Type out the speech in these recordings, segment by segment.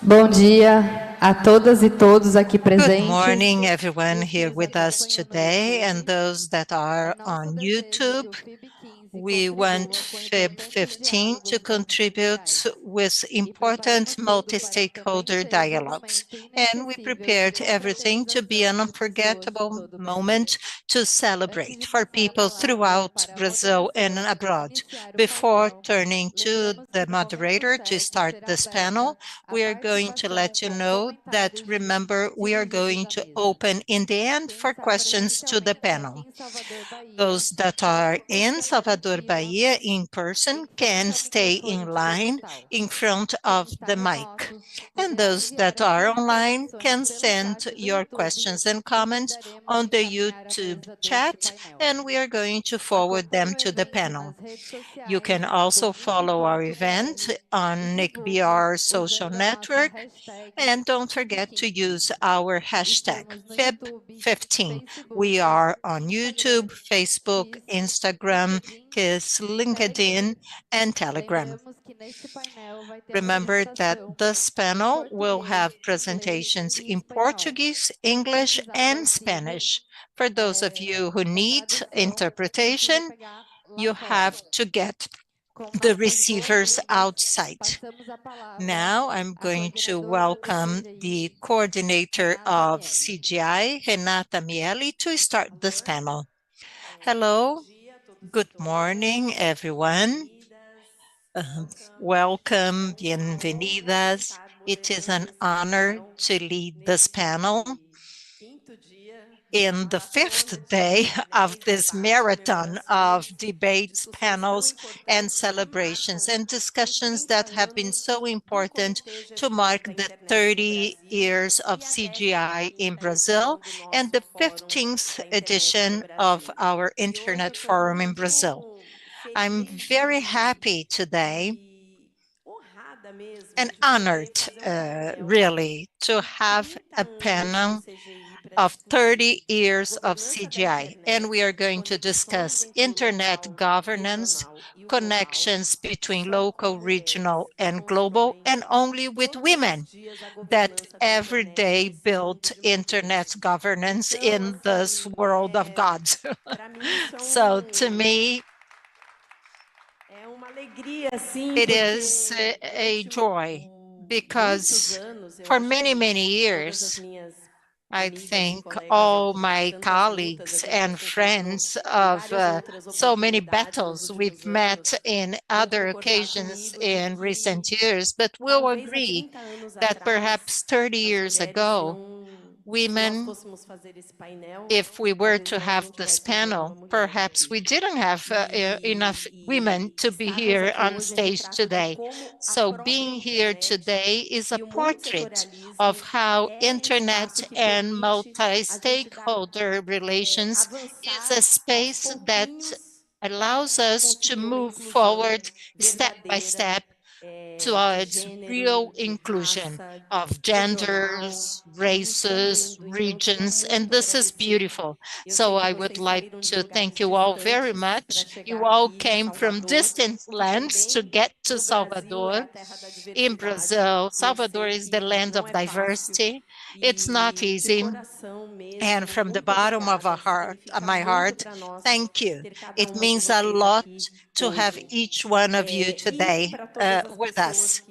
Bom dia a todas e todos aqui Good presentes. morning, everyone here with us today, and those that are on YouTube. We want FIB15 to contribute with important multi-stakeholder dialogues, and we prepared everything to be an unforgettable moment to celebrate for people throughout Brazil and abroad. Before turning to the moderator to start this panel, we are going to let you know that, remember, we are going to open in the end for questions to the panel. Those that are in Salvador, Bahia in person can stay in line in front of the mic. And those that are online can send your questions and comments on the YouTube chat, and we are going to forward them to the panel. You can also follow our event on NIC.br social network, and don't forget to use our hashtag FIB15. We are on YouTube, Facebook, Instagram, KISS, LinkedIn, and Telegram. Remember that this panel will have presentations in Portuguese, English, and Spanish. For those of you who need interpretation, you have to get the receivers outside. Now I'm going to welcome the coordinator of CGI, Renata Miele, to start this panel. Hello, good morning, everyone. Welcome, bienvenidas. It is an honor to lead this panel in the fifth day of this marathon of debates, panels, and celebrations and discussions that have been so important to mark the 30 years of CGI in Brazil and the 15th edition of our Internet Forum in Brazil. I'm very happy today and honored, really, to have a panel of 30 years of CGI, and we are going to discuss internet governance, connections between local, regional, and global, and only with women that every day build internet governance in this world of gods. So to me, it is a joy because for many, many years, I think all my colleagues and friends of so many battles we've met in other occasions in recent years, but will agree that perhaps 30 years ago, women, if we were to have this panel, perhaps we didn't have enough women to be here on stage today. So being here today is a portrait of how internet and multi-stakeholder relations is a space that allows us to move forward step by step towards real inclusion of genders, races, regions, and this is beautiful. So I would like to thank you all very much. You all came from distant lands to get to Salvador. In Brazil, Salvador is the land of diversity. It's not easy. And from the bottom of my heart, thank you. It means a lot to have each one of you today with us.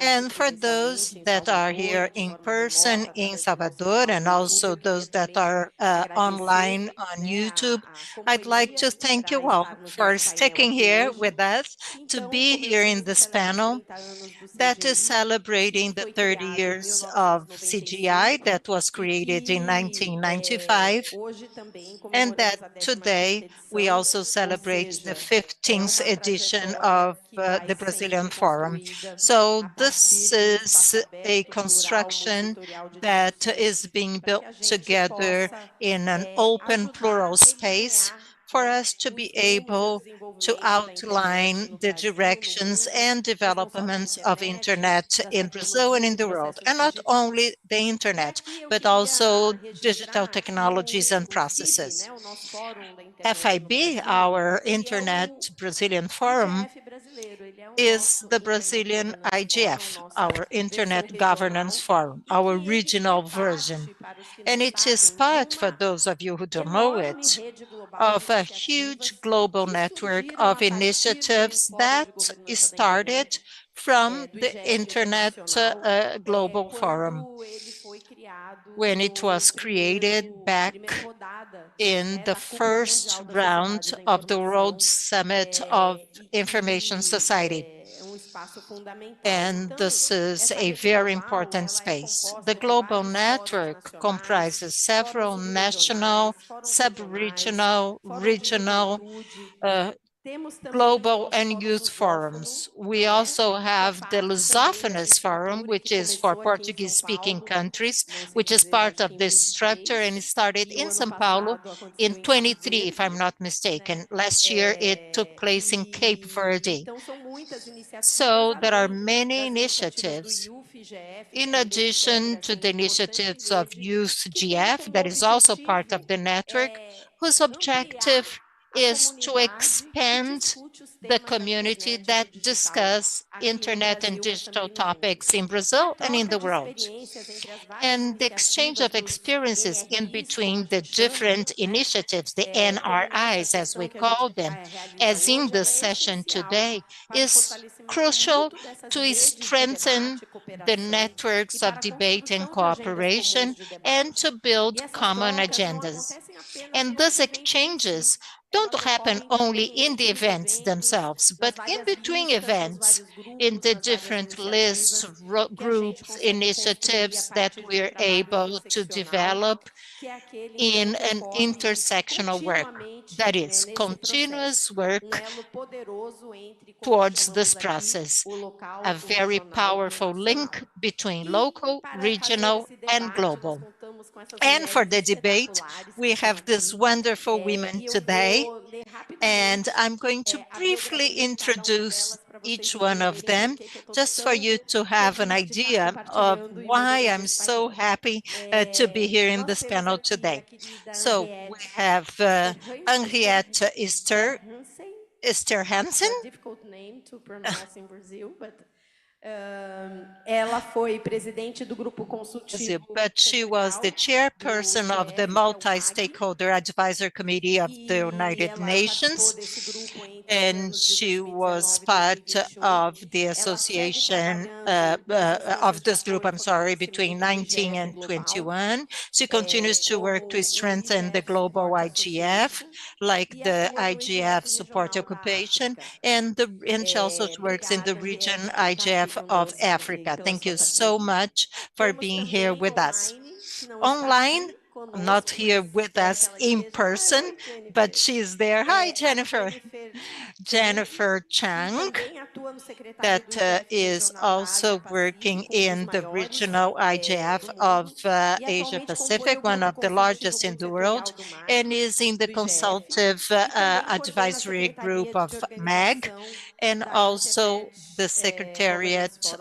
And for those that are here in person in Salvador and also those that are online on YouTube, I'd like to thank you all for sticking here with us to be here in this panel that is celebrating the 30 years of CGI that was created in 1995, and that today we also celebrate the 15th edition of the Brazilian Forum. So this is a construction that is being built together in an open, plural space for us to be able to outline the directions and developments of internet in Brazil and in the world, and not only the internet, but also digital technologies and processes. FIB, our Internet Brazilian Forum, is the Brazilian IGF, our Internet Governance Forum, our regional version. And it is part, for those of you who don't know it, of a huge global network of initiatives that started from the Internet Global Forum when it was created back in the first round of the World Summit of Information Society. And this is a very important space. The global network comprises several national, sub-regional, regional, global and youth forums. We also have the Lusófonos Forum, which is for Portuguese-speaking countries, which is part of this structure and it started in São Paulo in 23, if I'm not mistaken. Last year, it took place in Cape Verde. So there are many initiatives in addition to the initiatives of Youth GF, that is also part of the network, whose objective is to expand the community that discuss internet and digital topics in Brazil and in the world. And the exchange of experiences in between the different initiatives, the NRIs as we call them, as in the session today, is crucial to strengthen the networks of debate and cooperation and to build common agendas. And those exchanges don't happen only in the events themselves, but in between events, in the different lists, groups, initiatives that we're able to develop in an intersectional work. That is, continuous work towards this process, a very powerful link between local, regional, and global. And for the debate, we have these wonderful women today, and I'm going to briefly introduce each one of them, just for you to have an idea of why I'm so happy to be here in this panel today. So we have Henriette Esther Hansen. Difficult name to pronounce in Brazil, but ela foi presidente do grupo consultivo. But she was the chairperson of the Multi-Stakeholder Advisor Committee of the United Nations, and she was part of the association of this group, I'm sorry, between 19 and 21. She continues to work to strengthen the global IGF, like the IGF support occupation, and she also works in the region IGF of Africa. Thank you so much for being here with us. Online, not here with us in person, but she's there. Hi, Jennifer. Jennifer Chang, that is also working in the regional IGF of Asia Pacific, one of the largest in the world, and is in the consultative advisory group of MAG, and also the secretariat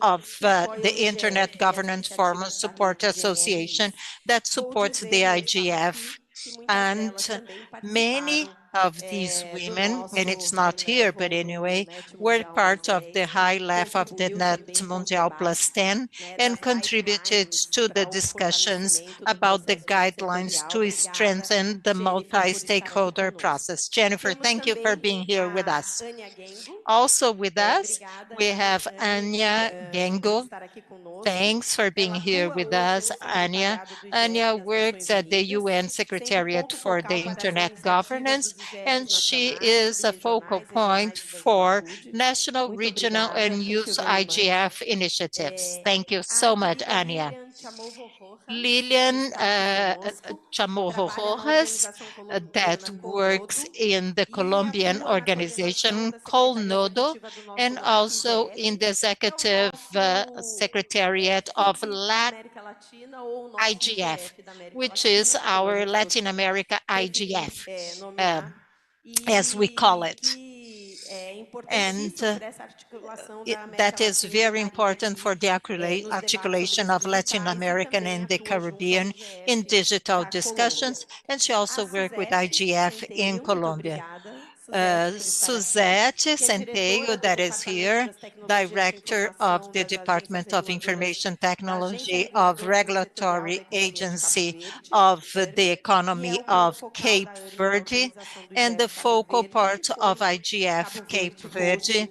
of the Internet Governance Forum Support Association that supports the IGF. And many of these women, and it's not here, but anyway, were part of the high left of the Net Mundial Plus 10 and contributed to the discussions about the guidelines to strengthen the multi-stakeholder process. Jennifer, thank you for being here with us. Also with us, we have Anya Gengo. Thanks for being here with us, Anya. Anya works at the UN Secretariat for the Internet Governance, and she is a focal point for national, regional, and youth IGF initiatives. Thank you so much, Anya. Lilian Chamorro Rojas, that works in the Colombian organization Colnodo, and also in the executive secretariat of IGF, which is our Latin America IGF, as we call it. And that is very important for the articulation of Latin American and the Caribbean in digital discussions, and she also worked with IGF in Colombia. Suzette Centeio, that is here, Director of the Department of Information Technology of Regulatory Agency of the Economy of Cape Verde, and the focal part of IGF Cape Verde.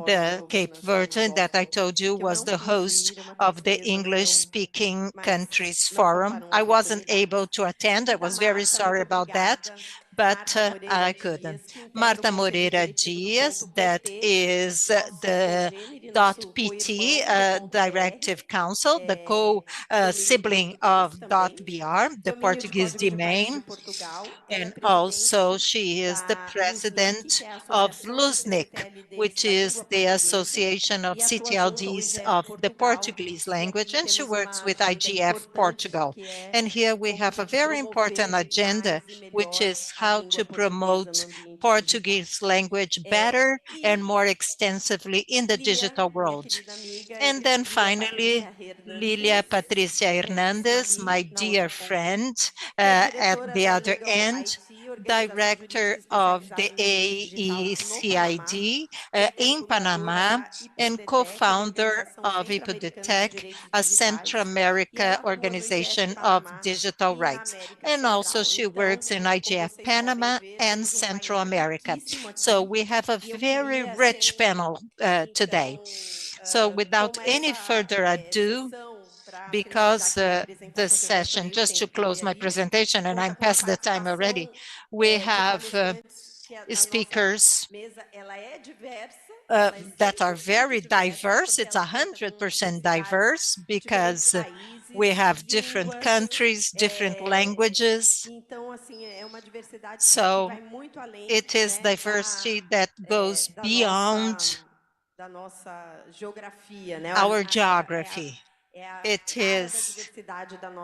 The Cape Verde that I told you was the host of the English-speaking countries forum. I wasn't able to attend. I was very sorry about that, but I couldn't. Marta Moreira Dias, that is the .pt Directive Council, the co-sibling of .br, the Portuguese domain. And also she is the president of LUSNIC, which is the Association of CTLDs of the Portuguese language, and she works with IGF Portugal. And here we have a very important agenda, which is how to promote Portuguese language better and more extensively in the digital world. And then finally, Lilia Patricia Hernandez, my dear friend, at the other end, director of the AECID in Panama and co-founder of IPUDETEC, a Central America organization of digital rights. And also she works in IGF Panama and Central America. So we have a very rich panel today. So without any further ado, because the session, just to close my presentation, and I'm past the time already, we have speakers that are very diverse. It's 100% diverse because we have different countries, different languages. So it is diversity that goes beyond our geography. It is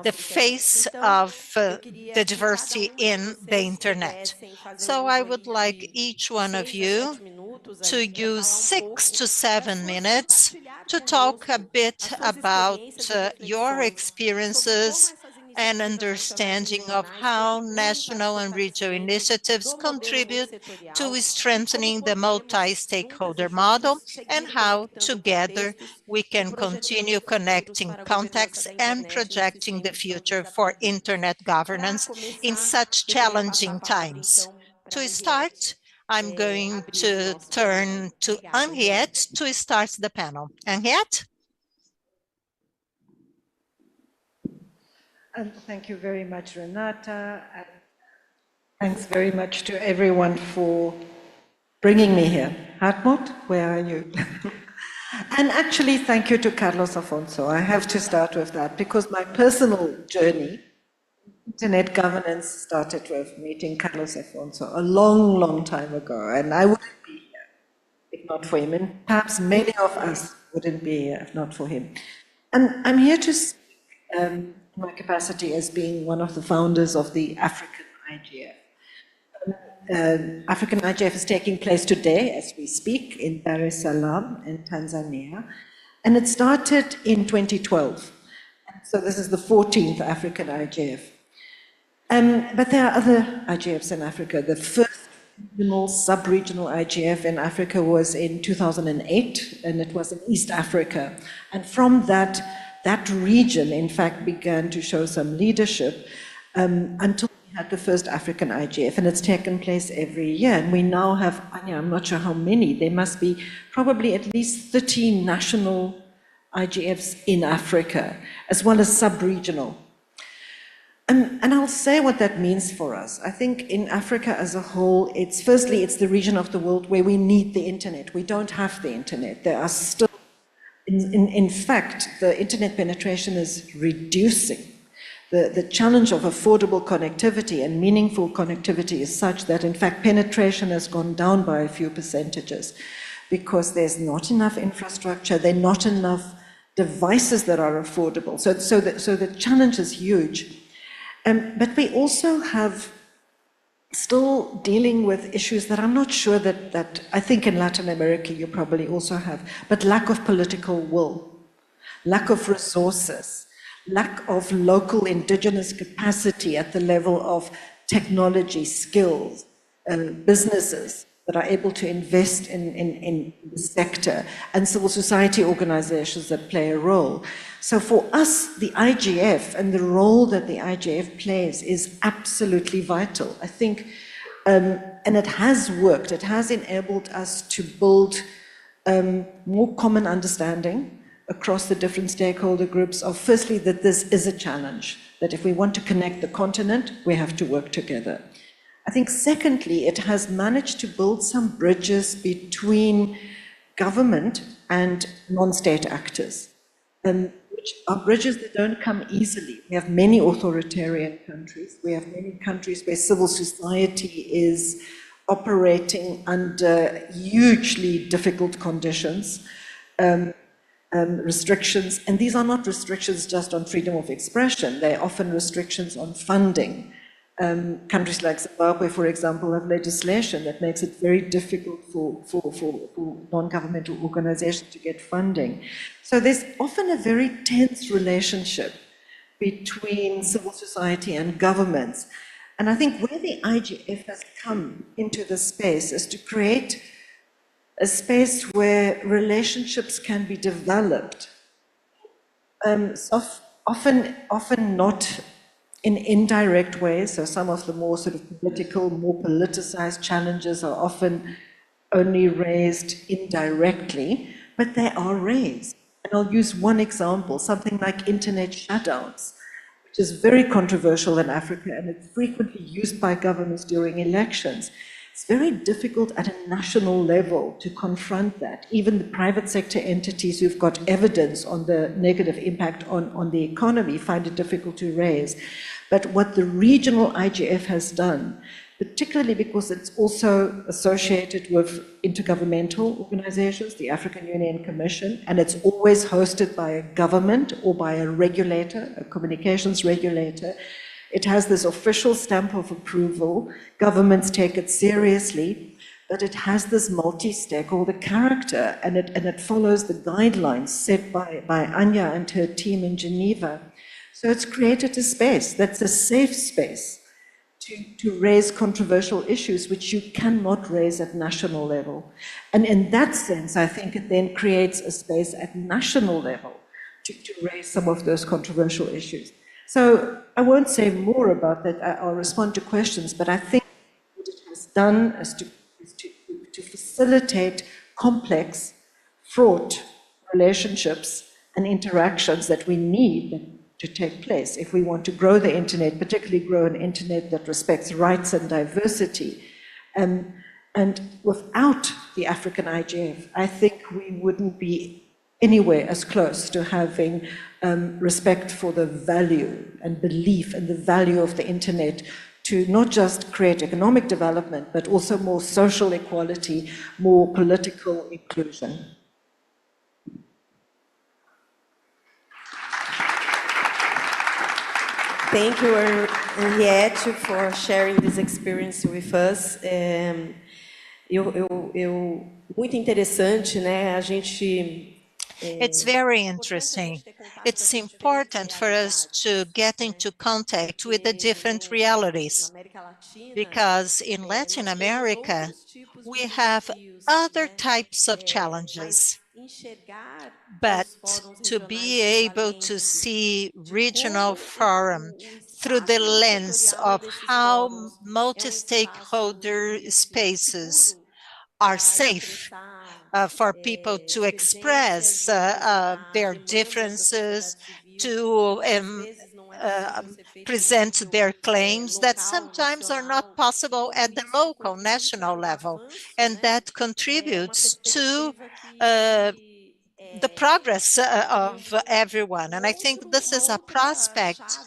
the face of the diversity in the internet. So I would like each one of you to use 6 to 7 minutes to talk a bit about your experiences and understanding of how national and regional initiatives contribute to strengthening the multi-stakeholder model and how together we can continue connecting contexts and projecting the future for internet governance in such challenging times. To start, I'm going to turn to Henriette to start the panel. Henriette? Thank you very much, Renata. And thanks very much to everyone for bringing me here. Hartmut, where are you? And actually, thank you to Carlos Afonso. I have to start with that because my personal journey, internet governance, started with meeting Carlos Afonso a long, long time ago. And I wouldn't be here if not for him. And perhaps many of us wouldn't be here if not for him. And I'm here to speak in my capacity as being one of the founders of the African IGF. African IGF is taking place today as we speak in Dar es Salaam in Tanzania. And it started in 2012. So this is the 14th African IGF. But there are other IGFs in Africa. The first regional, sub-regional IGF in Africa was in 2008, and it was in East Africa. And from that region, in fact, began to show some leadership until we had the first African IGF, and it's taken place every year. And we now have, I'm not sure how many, there must be probably at least 13 national IGFs in Africa, as well as sub-regional. And I'll say what that means for us. I think in Africa as a whole, it's the region of the world where we need the internet. We don't have the internet. There are still, in fact, the internet penetration is reducing. The challenge of affordable connectivity and meaningful connectivity is such that, in fact, penetration has gone down by a few percentages because there's not enough infrastructure, there are not enough devices that are affordable. So the challenge is huge. But we also have still dealing with issues that I'm not sure that I think in Latin America you probably also have, but lack of political will, lack of resources, lack of local indigenous capacity at the level of technology, skills, businesses that are able to invest in the sector, and civil society organizations that play a role. So for us, the IGF and the role that the IGF plays is absolutely vital. I think, and it has worked, it has enabled us to build more common understanding across the different stakeholder groups of, firstly, that this is a challenge, that if we want to connect the continent, we have to work together. I think, secondly, it has managed to build some bridges between government and non-state actors, which are bridges that don't come easily. We have many authoritarian countries. We have many countries where civil society is operating under hugely difficult conditions, restrictions, and these are not restrictions just on freedom of expression, they're often restrictions on funding. Countries like Zimbabwe, for example, have legislation that makes it very difficult for non-governmental organizations to get funding. So there's often a very tense relationship between civil society and governments. And I think where the IGF has come into the space is to create a space where relationships can be developed, often not in indirect ways. So some of the more sort of political, more politicized challenges are often only raised indirectly, but they are raised. And I'll use one example, something like internet shutdowns, which is very controversial in Africa, and it's frequently used by governments during elections. It's very difficult at a national level to confront that. Even the private sector entities who've got evidence on the negative impact on the economy find it difficult to raise. But what the regional IGF has done, particularly because it's also associated with intergovernmental organizations, the African Union Commission, and it's always hosted by a government or by a regulator, a communications regulator. It has this official stamp of approval. Governments take it seriously, but it has this multi-stakeholder character, and it follows the guidelines set by Anya and her team in Geneva. So it's created a space that's a safe space to raise controversial issues which you cannot raise at national level. And in that sense, I think it then creates a space at national level to raise some of those controversial issues. So I won't say more about that. I'll respond to questions, but I think what it has done is to facilitate complex, fraught relationships and interactions that we need to take place if we want to grow the internet, particularly grow an internet that respects rights and diversity. And without the African IGF, I think we wouldn't be anywhere as close to having respect for the value and belief in the value of the internet to not just create economic development, but also more social equality, more political inclusion. Thank you, Henriette, for sharing this experience with us. Muito interessante, né? It's very interesting. It's important for us to get into contact with the different realities, because in Latin America, we have other types of challenges. But to be able to see regional forum through the lens of how multi-stakeholder spaces are safe for people to express their differences, to present their claims that sometimes are not possible at the local, national level, and that contributes to the progress of everyone. And I think this is a prospect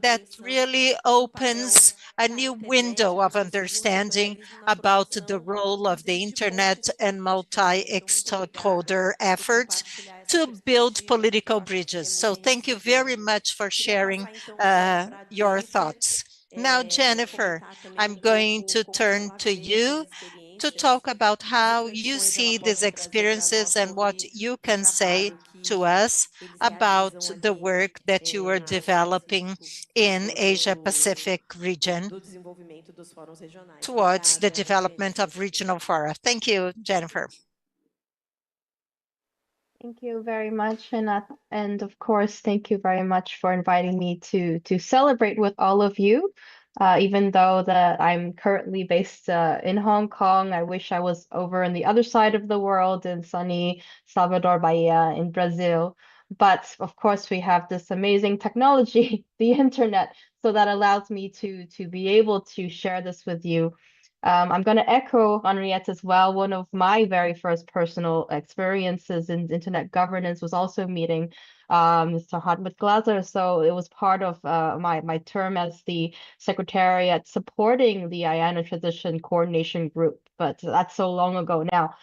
that really opens a new window of understanding about the role of the internet and multi-stakeholder efforts to build political bridges. So thank you very much for sharing your thoughts. Now, Jennifer, I'm going to turn to you to talk about how you see these experiences and what you can say to us about the work that you are developing in Asia Pacific region towards the development of regional fora. Thank you, Jennifer. Thank you very much, and of course, thank you very much for inviting me to celebrate with all of you. Even though that I'm currently based in Hong Kong, I wish I was over on the other side of the world in sunny Salvador Bahia in Brazil. But of course, we have this amazing technology, the internet, so that allows me to be able to share this with you. I'm going to echo Henriette as well. One of my very first personal experiences in internet governance was also meeting Mr. Hartmut Glaser. So it was part of my term as the secretariat supporting the IANA Transition Coordination Group, but that's so long ago now.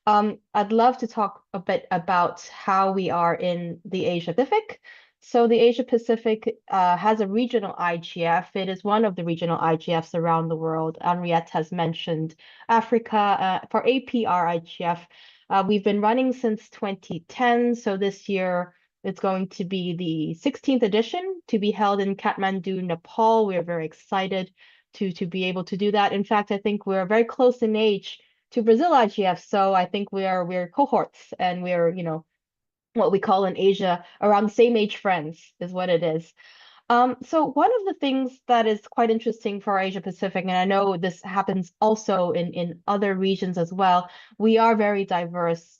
I'd love to talk a bit about how we are in the Asia Pacific. So the Asia Pacific has a regional IGF. It is one of the regional IGFs around the world. Henriette has mentioned Africa. For APR IGF, we've been running since 2010. So this year it's going to be the 16th edition to be held in Kathmandu, Nepal. We're very excited to be able to do that. In fact, I think we're very close in age to Brazil IGF. So I think we're cohorts, and we're, what we call in Asia around same age friends is what it is. So one of the things that is quite interesting for Asia Pacific, and I know this happens also in other regions as well, we are very diverse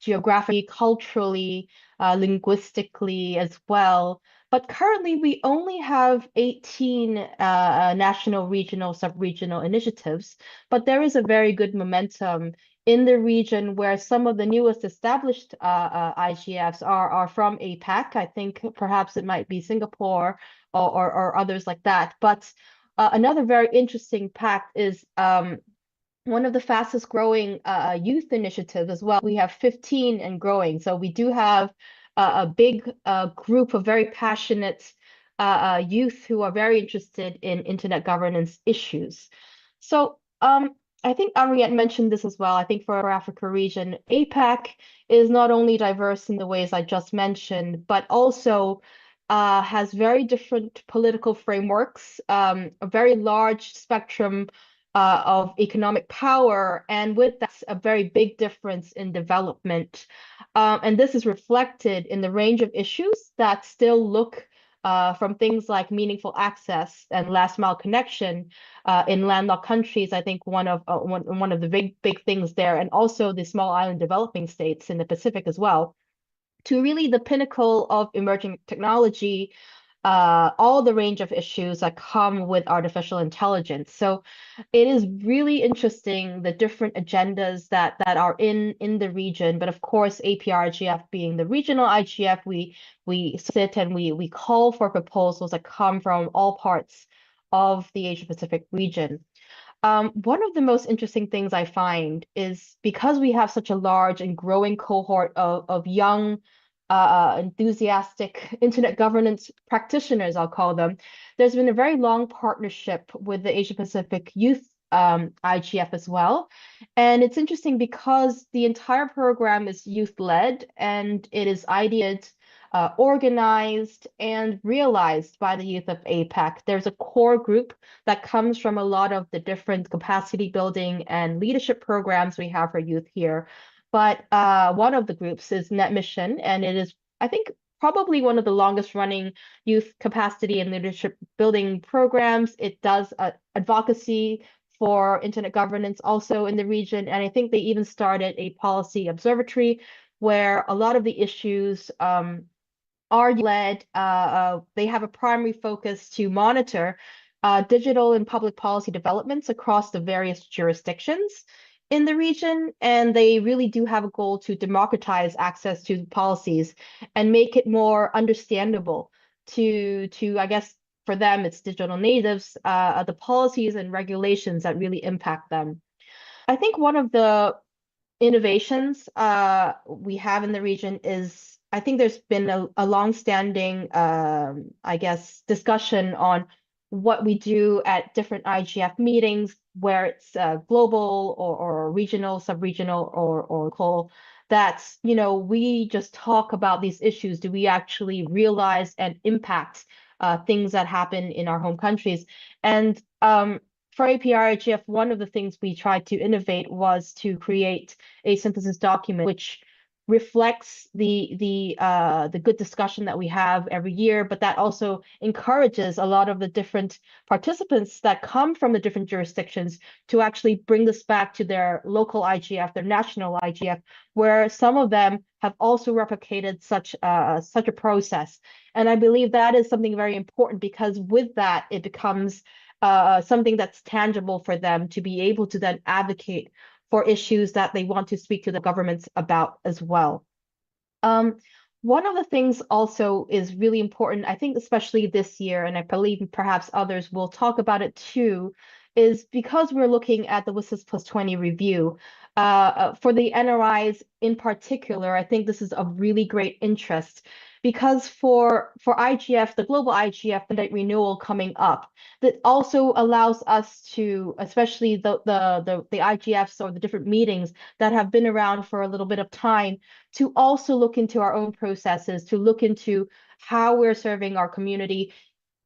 geographically, culturally, linguistically as well. But currently, we only have 18 national, regional, sub-regional initiatives, but there is a very good momentum in the region where some of the newest established IGFs are from APAC. I think perhaps it might be Singapore or others like that. But another very interesting fact is one of the fastest growing youth initiatives as well. We have 15 and growing. So we do have a big group of very passionate youth who are very interested in internet governance issues. So I think Henriette mentioned this as well. I think for our Africa region, APAC is not only diverse in the ways I just mentioned, but also has very different political frameworks, a very large spectrum of economic power, and with that, a very big difference in development. And this is reflected in the range of issues that still look from things like meaningful access and last mile connection in landlocked countries. I think one of the big things there, and also the small island developing states in the Pacific as well, to really the pinnacle of emerging technology, all the range of issues that come with artificial intelligence. So it is really interesting, the different agendas that are in the region. But of course, APR IGF being the regional IGF, we sit and we call for proposals that come from all parts of the Asia Pacific region. One of the most interesting things I find is because we have such a large and growing cohort of young, enthusiastic internet governance practitioners, I'll call them, there's been a very long partnership with the Asia Pacific Youth IGF as well. And it's interesting because the entire program is youth-led, and it is ideated, organized, and realized by the youth of APAC. There's a core group that comes from a lot of the different capacity building and leadership programs we have for youth here. But one of the groups is Net Mission, and it is, I think, probably one of the longest running youth capacity and leadership building programs. It does advocacy for internet governance also in the region. And I think they even started a policy observatory where a lot of the issues are led. They have a primary focus to monitor digital and public policy developments across the various jurisdictions in the region, and they really do have a goal to democratize access to policies and make it more understandable to I guess for them it's digital natives, the policies and regulations that really impact them. I think one of the innovations we have in the region is, I think there's been a long-standing I guess discussion on what we do at different IGF meetings, where it's global or regional, sub-regional, or local, that, you know, we just talk about these issues. Do we actually realize and impact things that happen in our home countries? And for APR-IGF, one of the things we tried to innovate was to create a synthesis document which reflects the good discussion that we have every year, but that also encourages a lot of the different participants that come from the different jurisdictions to actually bring this back to their local IGF, their national IGF, where some of them have also replicated such a process. And I believe that is something very important, because with that, it becomes something that's tangible for them to be able to then advocate for issues that they want to speak to the governments about as well. One of the things also is really important, I think especially this year, and I believe perhaps others will talk about it too, is because we're looking at the WSIS plus 20 review, for the NRIs in particular, I think this is of really great interest, because for IGF, the global IGF mandate renewal coming up, that also allows us to, especially the IGFs or the different meetings that have been around for a little bit of time, to also look into our own processes, to look into how we're serving our community,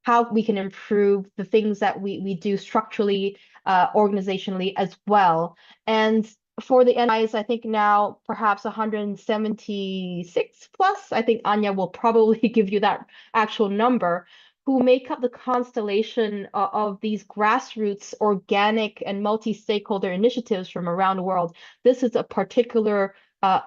how we can improve the things that we do structurally, organizationally as well. And for the NIs, I think now perhaps 176 plus, I think Anya will probably give you that actual number, who make up the constellation of these grassroots, organic, and multi-stakeholder initiatives from around the world. This is a particular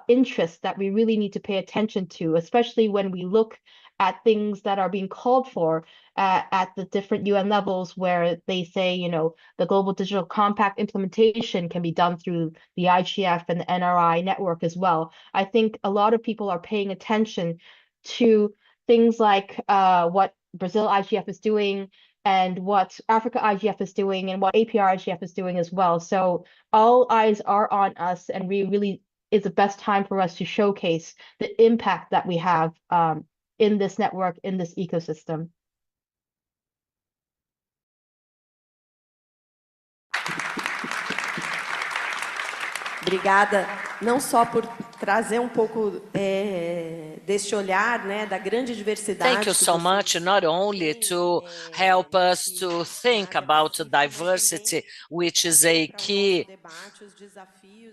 interest that we really need to pay attention to, especially when we look at things that are being called for at the different UN levels, where they say, you know, the Global Digital Compact implementation can be done through the IGF and the NRI network as well. I think a lot of people are paying attention to things like what Brazil IGF is doing, and what Africa IGF is doing, and what APR IGF is doing as well. So all eyes are on us, and we really is the best time for us to showcase the impact that we have in this network, in this ecosystem. Obrigada, não só por trazer pouco deste olhar, né, da grande diversidade. Thank you so much, not only to help us to think about diversity, which is a key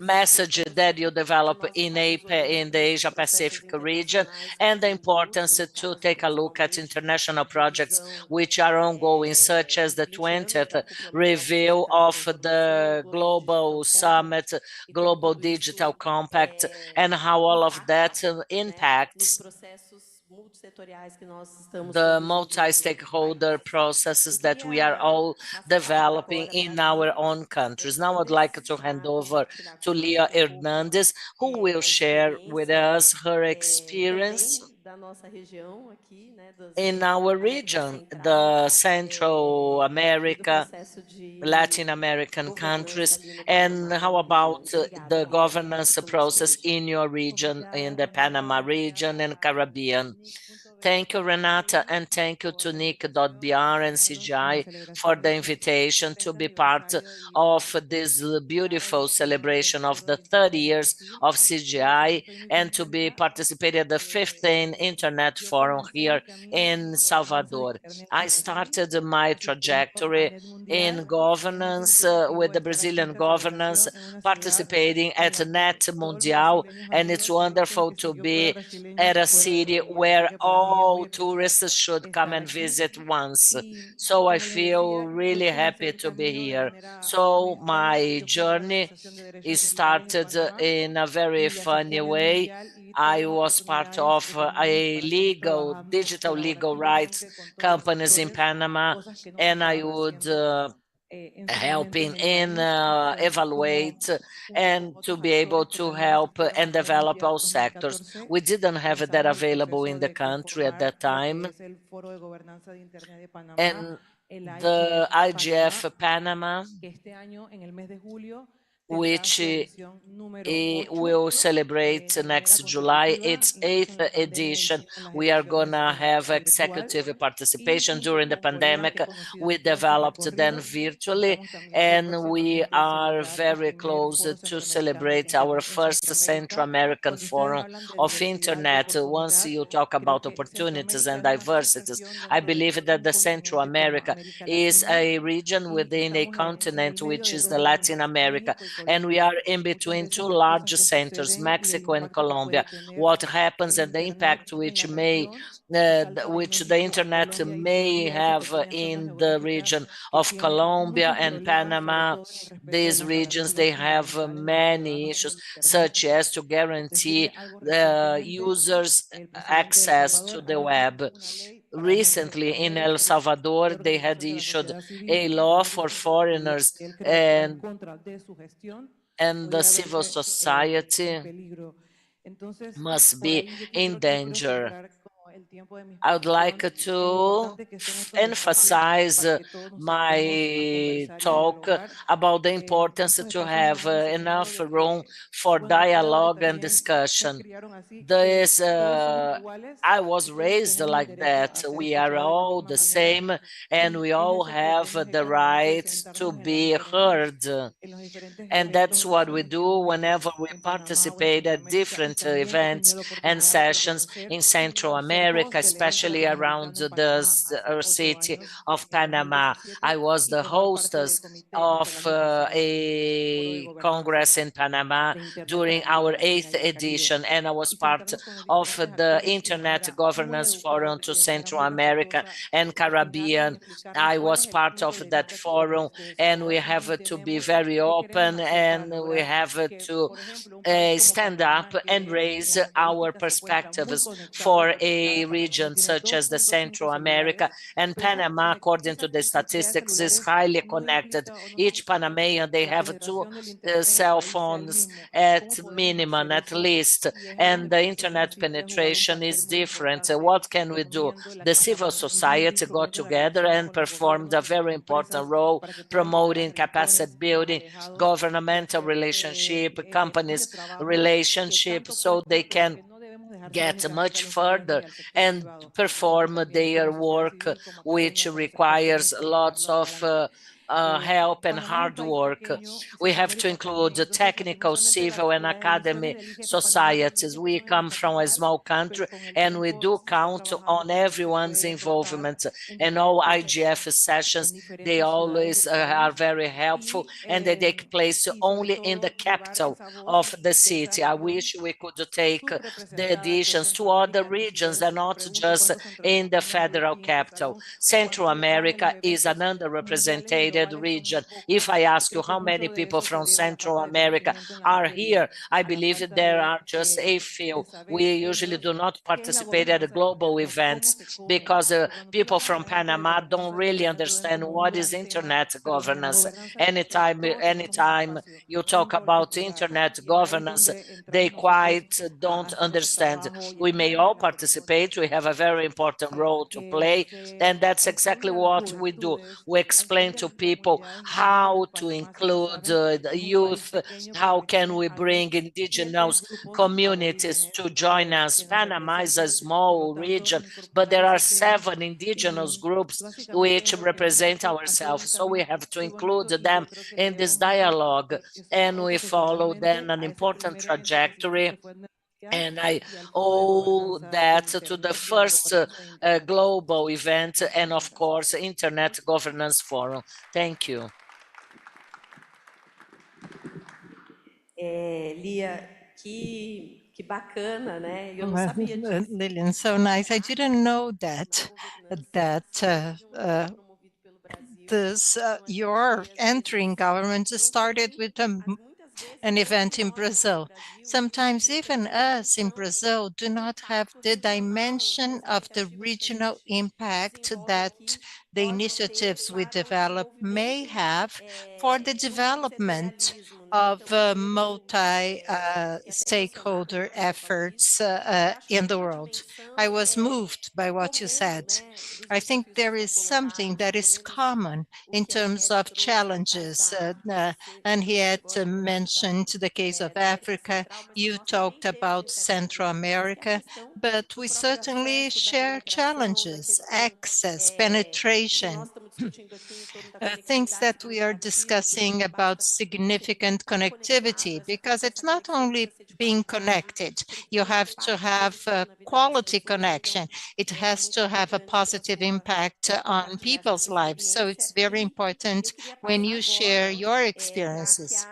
message that you develop in the Asia Pacific region, and the importance to take a look at international projects which are ongoing, such as the 20th review of the Global Summit, Global Digital Compact, and how all of that impacts the multi-stakeholder processes that we are all developing in our own countries. Now I'd like to hand over to Lia Hernandez, who will share with us her experience in our region, the Central America, Latin American countries, and how about the governance process in your region, in the Panama region and Caribbean. Thank you, Renata, and thank you to NIC.br and CGI for the invitation to be part of this beautiful celebration of the 30 years of CGI, and to be participating at the 15th Internet Forum here in Salvador. I started my trajectory in governance with the Brazilian governance, participating at NET Mundial, and it's wonderful to be at a city where all tourists should come and visit once. So I feel really happy to be here. So my journey is started in a very funny way. I was part of a digital legal rights companies in Panama, and I would helping in evaluate and to be able to help and develop all sectors. We didn't have that available in the country at that time. And the IGF Panama which will celebrate next July its 8th edition. We are gonna have executive participation during the pandemic. We developed then virtually, and we are very close to celebrate our first Central American Forum of Internet. Once you talk about opportunities and diversities, I believe that the Central America is a region within a continent, which is the Latin America, and we are in between two large centers, Mexico and Colombia. What happens and the impact which the internet may have in the region of Colombia and Panama. These regions, they have many issues, such as to guarantee users access to the web. Recently in El Salvador, they had issued a law for foreigners, and the civil society must be in danger. I would like to emphasize my talk about the importance to have enough room for dialogue and discussion. I was raised like that. We are all the same, and we all have the right to be heard. And that's what we do whenever we participate at different events and sessions in Central America, especially around our city of Panama. I was the hostess of a Congress in Panama during our 8th edition, and I was part of the Internet Governance Forum to Central America and Caribbean. I was part of that forum, and we have to be very open, and we have to stand up and raise our perspectives for a region such as the Central America. And Panama, according to the statistics, is highly connected. Each Panamanian, they have two cell phones at minimum, at least, and the internet penetration is different. What can we do? The civil society got together and performed a very important role promoting capacity building, governmental relationship, companies relationship, so they can get much further and perform their work, which requires lots of help and hard work. We have to include the technical, civil, and academy societies. We come from a small country, and we do count on everyone's involvement. And all IGF sessions, they always are very helpful, and they take place only in the capital of the city. I wish we could take the editions to other regions and not just in the federal capital. Central America is an underrepresented region. If I ask you how many people from Central America are here, I believe there are just a few. We usually do not participate at global events because people from Panama don't really understand what is internet governance. Anytime you talk about internet governance, they quite don't understand. We may all participate. We have a very important role to play, and that's exactly what we do. We explain to people how to include the youth, how can we bring indigenous communities to join us. Panama is a small region, but there are 7 indigenous groups which represent ourselves, so we have to include them in this dialogue, and we follow then an important trajectory. And I owe that to the first global event and, of course, Internet Governance Forum. Thank you. Lia, que bacana, né? Eu não sabia disso. Lillian, so nice. I didn't know that your entering government started with an event in Brazil. Sometimes even us in Brazil do not have the dimension of the regional impact that the initiatives we develop may have for the development of multi-stakeholder efforts in the world. I was moved by what you said. I think there is something that is common in terms of challenges. Henriette mentioned the case of Africa. You talked about Central America, but we certainly share challenges, access, penetration, things that we are discussing about significant connectivity, because it's not only being connected, you have to have a quality connection. It has to have a positive impact on people's lives. So it's very important when you share your experiences.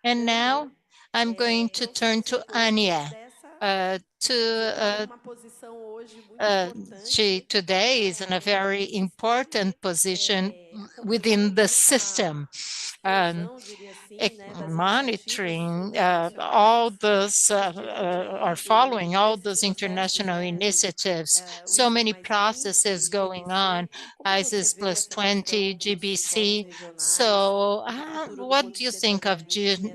And now I'm going to turn to Ania. She today is in a very important position within the system, monitoring all those, or following all those international initiatives. So many processes going on, ISIS plus 20, GBC. So what do you think of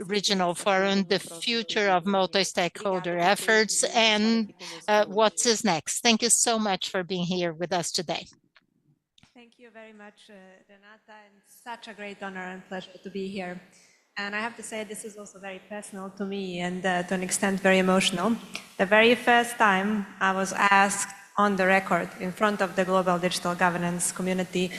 Regional Forum, the future of multi-stakeholder efforts, and what is next? Thank you so much for being here with us today. Thank you very much, Renata, and such a great honor and pleasure to be here. And I have to say, this is also very personal to me and to an extent very emotional. The very first time I was asked on the record in front of the global digital governance community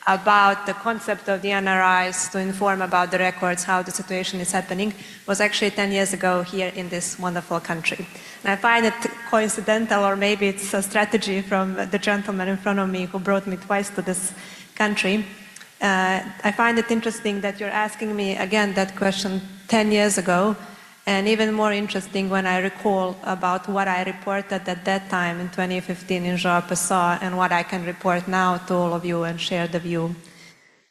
about the concept of the NRIs to inform about the records, how the situation is happening, was actually 10 years ago here in this wonderful country. And I find it coincidental, or maybe it's a strategy from the gentleman in front of me who brought me twice to this country. I find it interesting that you're asking me again that question 10 years ago, and even more interesting when I recall about what I reported at that time in 2015 in João Pessoa and what I can report now to all of you and share the view.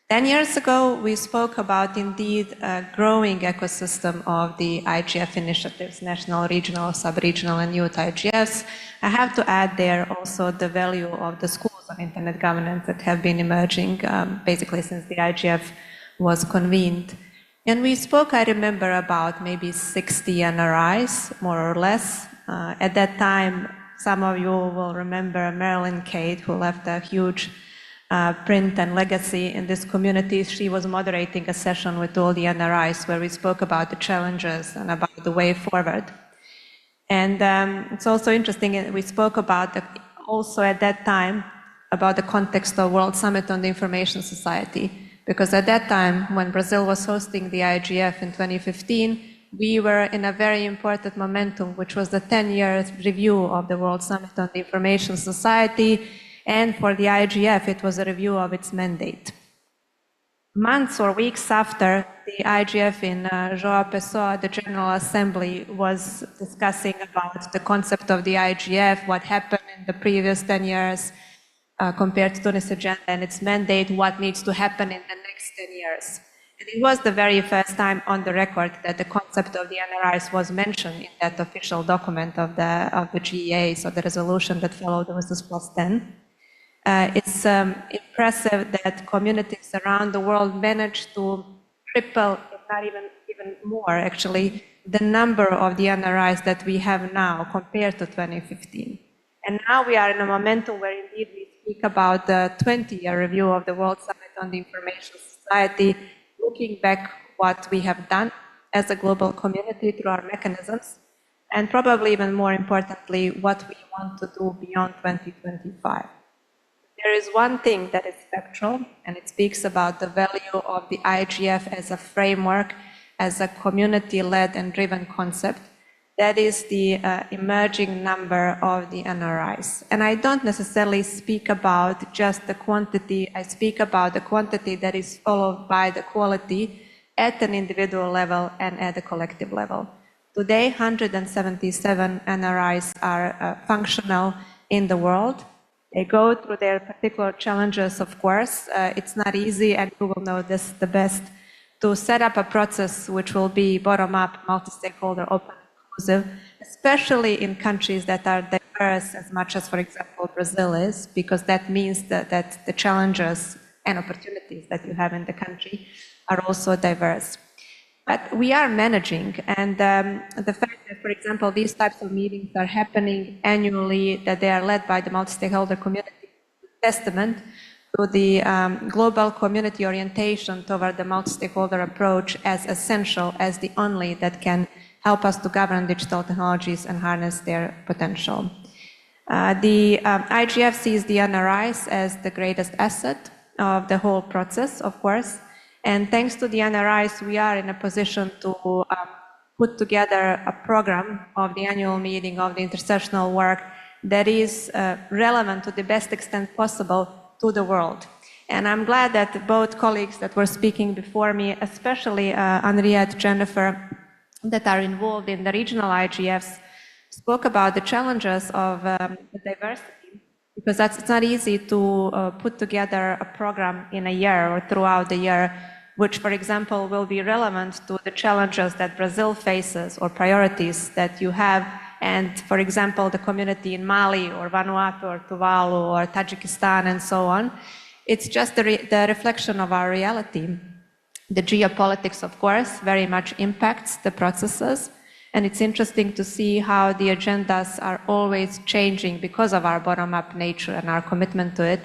10 years ago, we spoke about indeed a growing ecosystem of the IGF initiatives, national, regional, sub-regional, and youth IGFs. I have to add there also the value of the schools of internet governance that have been emerging basically since the IGF was convened. And we spoke, I remember, about maybe 60 NRIs, more or less. At that time, some of you will remember Marilyn Cade, who left a huge print and legacy in this community. She was moderating a session with all the NRIs where we spoke about the challenges and about the way forward. And it's also interesting, we spoke about also at that time about the context of World Summit on the Information Society. Because at that time, when Brazil was hosting the IGF in 2015, we were in a very important momentum, which was the 10-year review of the World Summit on the Information Society. And for the IGF, it was a review of its mandate. Months or weeks after the IGF in João Pessoa, the General Assembly was discussing about the concept of the IGF, what happened in the previous 10 years, compared to Tunis agenda and its mandate, what needs to happen in the next 10 years. And it was the very first time on the record that the concept of the NRIs was mentioned in that official document of the GEA, so the resolution that followed was plus 10. It's impressive that communities around the world managed to triple, if not even more actually, the number of the NRIs that we have now compared to 2015. And now we are in a momentum where indeed we speak about the 20-year review of the World Summit on the Information Society, looking back what we have done as a global community through our mechanisms, and probably even more importantly, what we want to do beyond 2025. There is one thing that is factual, and it speaks about the value of the IGF as a framework, as a community-led and driven concept. That is the emerging number of the NRIs. And I don't necessarily speak about just the quantity, I speak about the quantity that is followed by the quality at an individual level and at a collective level. Today, 177 NRIs are functional in the world. They go through their particular challenges, of course. It's not easy, and you will know this the best, to set up a process which will be bottom-up, multi-stakeholder, open, inclusive, especially in countries that are diverse as much as, for example, Brazil is, because that means that the challenges and opportunities that you have in the country are also diverse. But we are managing, and the fact that, for example, these types of meetings are happening annually, that they are led by the multi-stakeholder community, testament to the global community orientation toward the multi-stakeholder approach as essential, as the only that can help us to govern digital technologies and harness their potential. The IGF sees the NRIs as the greatest asset of the whole process, of course. And thanks to the NRIs, we are in a position to put together a program of the annual meeting of the intersessional work that is relevant to the best extent possible to the world. And I'm glad that both colleagues that were speaking before me, especially Henriette, Jennifer, that are involved in the regional IGFs, spoke about the challenges of the diversity, because it's not easy to put together a program in a year or throughout the year, which, for example, will be relevant to the challenges that Brazil faces or priorities that you have, and, for example, the community in Mali or Vanuatu or Tuvalu or Tajikistan and so on. It's just the reflection of our reality. The geopolitics, of course, very much impacts the processes, and it's interesting to see how the agendas are always changing because of our bottom-up nature and our commitment to it.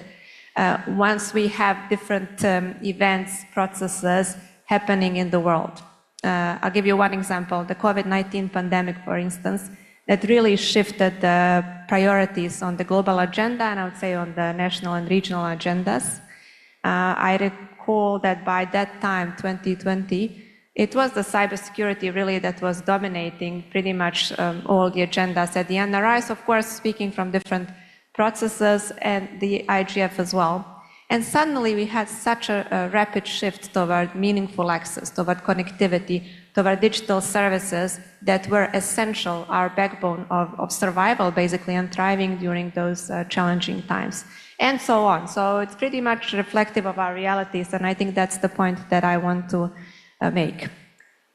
Once we have different events, processes happening in the world. I'll give you one example, the COVID-19 pandemic, for instance, that really shifted the priorities on the global agenda, and I would say on the national and regional agendas. I recall that by that time, 2020, it was the cybersecurity really that was dominating pretty much all the agendas at the NRIs, of course, speaking from different processes and the IGF as well. And suddenly we had such a rapid shift toward meaningful access, toward connectivity, toward digital services that were essential, our backbone of survival, basically, and thriving during those challenging times, and so on. So it's pretty much reflective of our realities, and I think that's the point that I want to make.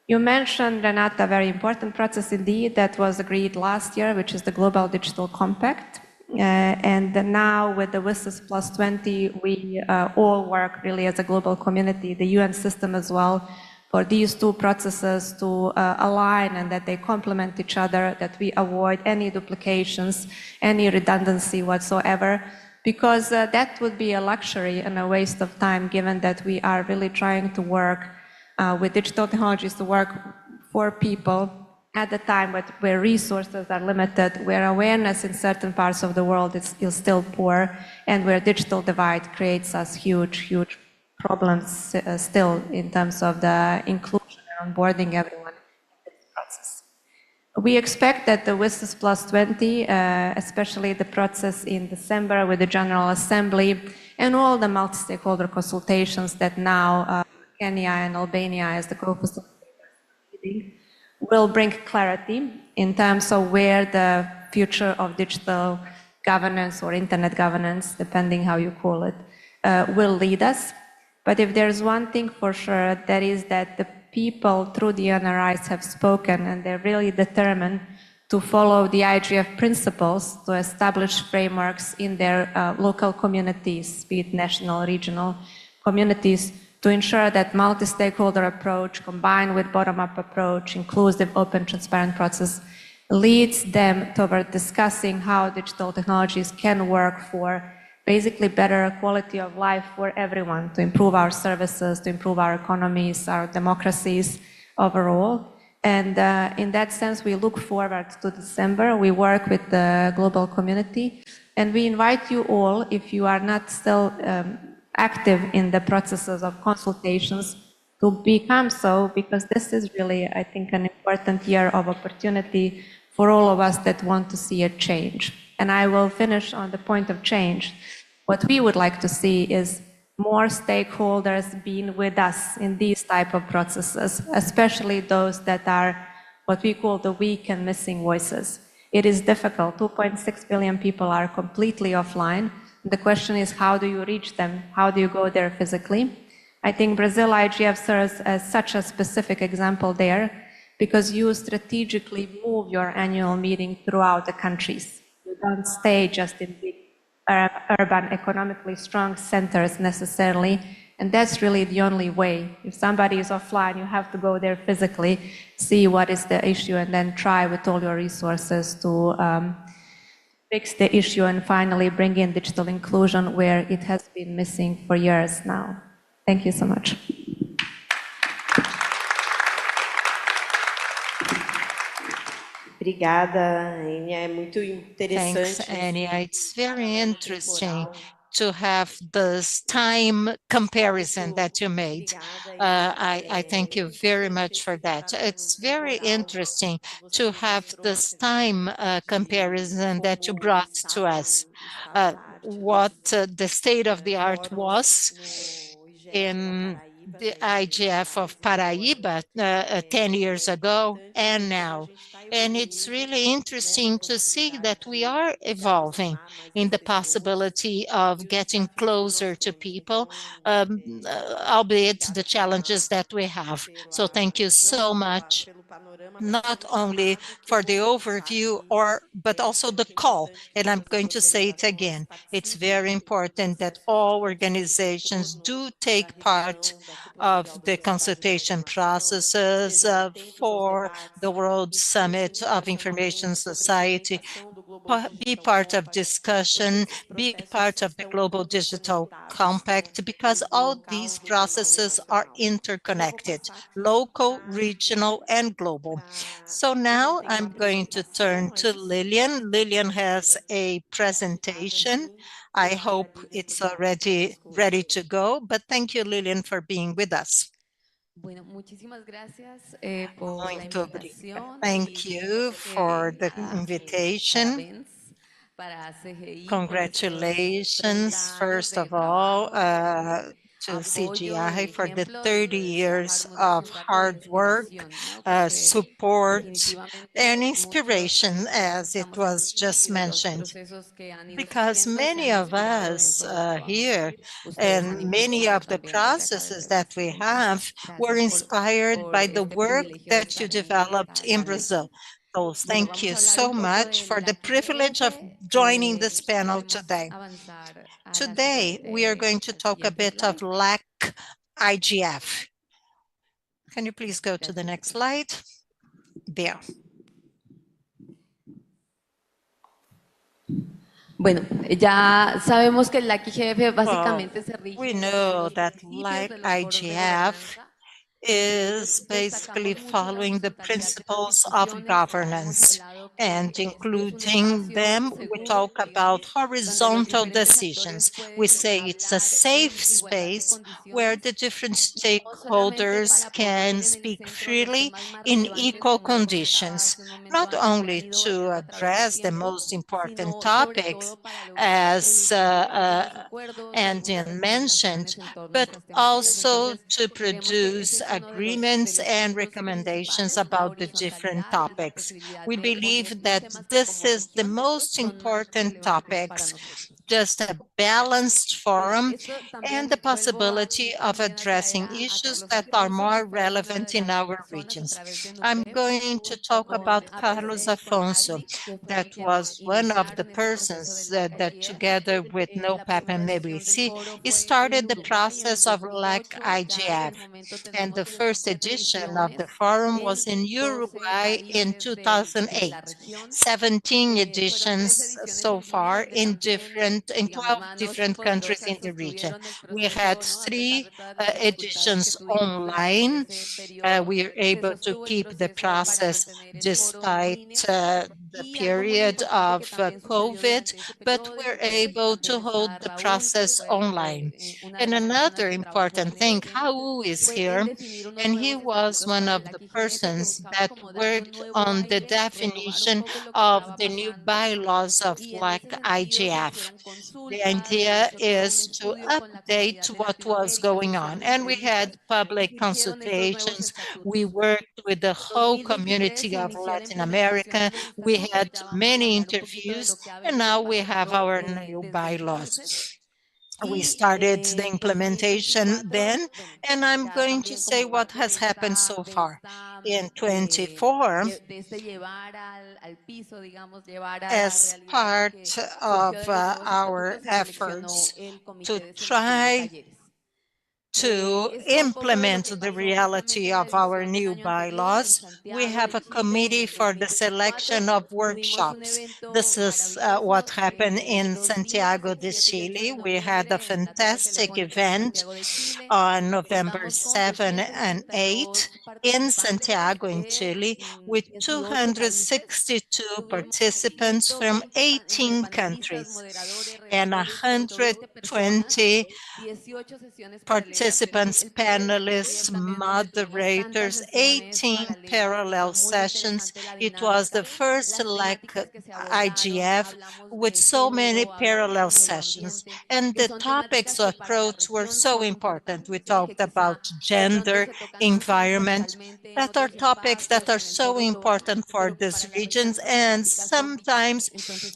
You mentioned, Renata, a very important process indeed that was agreed last year, which is the Global Digital Compact. And now with the WSIS Plus 20, we all work really as a global community, the UN system as well, for these two processes to align and that they complement each other, that we avoid any duplications, any redundancy whatsoever, because that would be a luxury and a waste of time, given that we are really trying to work with digital technologies to work for people at the time where resources are limited, where awareness in certain parts of the world is still poor, and where digital divide creates us huge problems still in terms of the inclusion and onboarding everyone in this process. We expect that the WSIS Plus 20, especially the process in December with the General Assembly and all the multi-stakeholder consultations that now Kenya and Albania as the co-facilitators will bring clarity in terms of where the future of digital governance or internet governance, depending how you call it, will lead us. But if there's one thing for sure, that is that the people through the NRIs have spoken, and they're really determined to follow the IGF principles to establish frameworks in their local communities, be it national, regional communities, to ensure that multi-stakeholder approach combined with bottom-up approach, inclusive, open, transparent process, leads them toward discussing how digital technologies can work for basically better quality of life for everyone, to improve our services, to improve our economies, our democracies overall. And in that sense, we look forward to December. We work with the global community, and we invite you all, if you are not still active in the processes of consultations, to become so, because this is really, I think, an important year of opportunity for all of us that want to see a change. And I will finish on the point of change. What we would like to see is more stakeholders being with us in these type of processes, especially those that are what we call the weak and missing voices. It is difficult. 2.6 billion people are completely offline. The question is, how do you reach them? How do you go there physically? I think Brazil IGF serves as such a specific example there, because you strategically move your annual meeting throughout the countries. You don't stay just in big urban, economically strong centers necessarily. And that's really the only way. If somebody is offline, you have to go there physically, see what is the issue, and then try with all your resources to fix the issue and finally bring in digital inclusion where it has been missing for years now. Thank you so much. Obrigada, Enia. É muito interessante. Thanks, Ania. It's very interesting to have this time comparison that you made. I thank you very much for that. It's very interesting to have this time comparison that you brought to us. What the state of the art was in the IGF of Paraíba 10 years ago and now. And it's really interesting to see that we are evolving in the possibility of getting closer to people, albeit the challenges that we have. So thank you so much, not only for the overview, but also the call. And I'm going to say it again. It's very important that all organizations do take part of the consultation processes for the World Summit of Information Society, be part of discussion, be part of the Global Digital Compact, because all these processes are interconnected, local, regional, and global. So now I'm going to turn to Lilian. Lilian has a presentation. I hope it's already ready to go, but thank you, Lilian, for being with us. Bueno, muchísimas gracias por la Muito obrigada. invitación. Thank you for the invitation. Parabéns para CGI por estos 30 Congratulations, años first de of all, trabajo, to apoyo y CGI for the ejemplo, 30 y years dejarnos of un rato de hard work, inspiración, ¿no? Porque support, definitivamente and muchos inspiration, as it estamos was aquí just y de los mentioned. procesos que han ido Because surgiendo se many han of inspirado us dentro del trabajo here que ustedes han and many impulsado of the también desde acá, processes desde that we Brasil. have Entonces, were gracias inspired por by the este work privilegio de that you estar developed in acá. Brazil. So Bueno, thank vamos you a hablar un so poco much de for the la privilege of IGF. joining this panel Podemos today. avanzar a la Today, we are going to al talk a siguiente bit of slide. LAC IGF. Can you please go to the Gracias. next slide? There. Bueno, ya sabemos que el IGF Well, básicamente se rige we por know los that principios LAC de los foros de IGF gobernanza. is basically Destacamos mucho la following the horizontalidad de las principles of discusiones. Hemos governance, hablado and que este es un including espacio them, we seguro, talk about digamos, donde los horizontal diferentes actores decisions. We pueden say it's a hablar en safe igualdad de space where condiciones, the different no solamente stakeholders para can poner en el speak centro los freely temas más in relevantes, equal como lo comentaba conditions, hace un momento not antes, que han only ido to variando a través del address the tiempo, most important sino sobre topics todo para lograr as remitir algunos acuerdos y algunas Andean mentioned, recomendaciones en torno a but estas temáticas. also Entonces, to creemos que ese produce es uno de agreements los and puntos recommendations principales, la about the different horizontalidad y la topics. posibilidad We de poner believe los that temas que this como is the región most son más important relevantes para topics, nosotros. just a balanced Bueno, forum esto and the también possibility of también a traer addressing a issues Carlos that are Afonso, que more fue una relevant de in las our personas a regions. través de I'm NUPEM, going to talk con about Carlos APC y con Afonso. ACNIC, que fueron That quienes was one of the iniciaron este proceso persons del that LAC-IGF. together with La NOPAP primera and edición del MEBC, foro he fue en started the Uruguay en el process of LAC 2008. Ya en IGF. el momento And the tenemos first 17 edition of the ediciones forum en was in 12 Uruguay in países de 2008. la región. 17 Fueron 13 editions ediciones so en línea far donde también, in digamos, 12 manos different countries in poderosas the region. sostuvieron el We had proceso, ¿no? A pesar 3 de todas las dificultades que editions tuvimos durante online. ese periodo, We are se able to sostuvo el keep the proceso para process mantener el foro en despite línea. the Y algo muy period importante que of también sucedió COVID, durante ese but periodo de we're NUPEM, able también to hold está the Raúl, que process online. fue una de And las personas another que trabajó important en thing, ese tema, Hau is fue en here, definir unos and he nuevos was estatutos one para of el the IGF que persons buscaba that como darle un worked nuevo on the aire, retomar un definition poco lo que of estaba the new pasando, bylaws of y en LAC ese sentido se IGF. hicieron The consultas, se idea hizo todo un is to estudio con la update comunidad de what was Latinoamérica, se going hicieron on. And we had entrevistas y public surgieron estos nuevos consultations. We estatutos. worked with the En whole 2023 community se of inició la Latin implementación de America. los We estatutos. had Ya vamos a many hablar un poquito de interviews, lo que ha and venido now we have pasando our new desde entonces. bylaws. We Y started the en el implementation 24, then, bueno, and I'm ya going to también say como what parte has happened so de far. In 24, de este llevar al piso, digamos, llevar a la as realidad lo part que surgió of de los nuevos our estatutos, se seleccionó efforts el Comité to de Selección de try Talleres. to implement the reality of our new bylaws. We have a committee for the selection of workshops. This is what happened in Santiago de Chile. We had a fantastic event on November 7 and 8 in Santiago in Chile with 262 participants from 18 countries and 120 participants, panelists, moderators, 18 parallel sessions. It was the first IGF with so many parallel sessions. And the topics approached were so important. We talked about gender, environment, that are topics that are so important for these regions and sometimes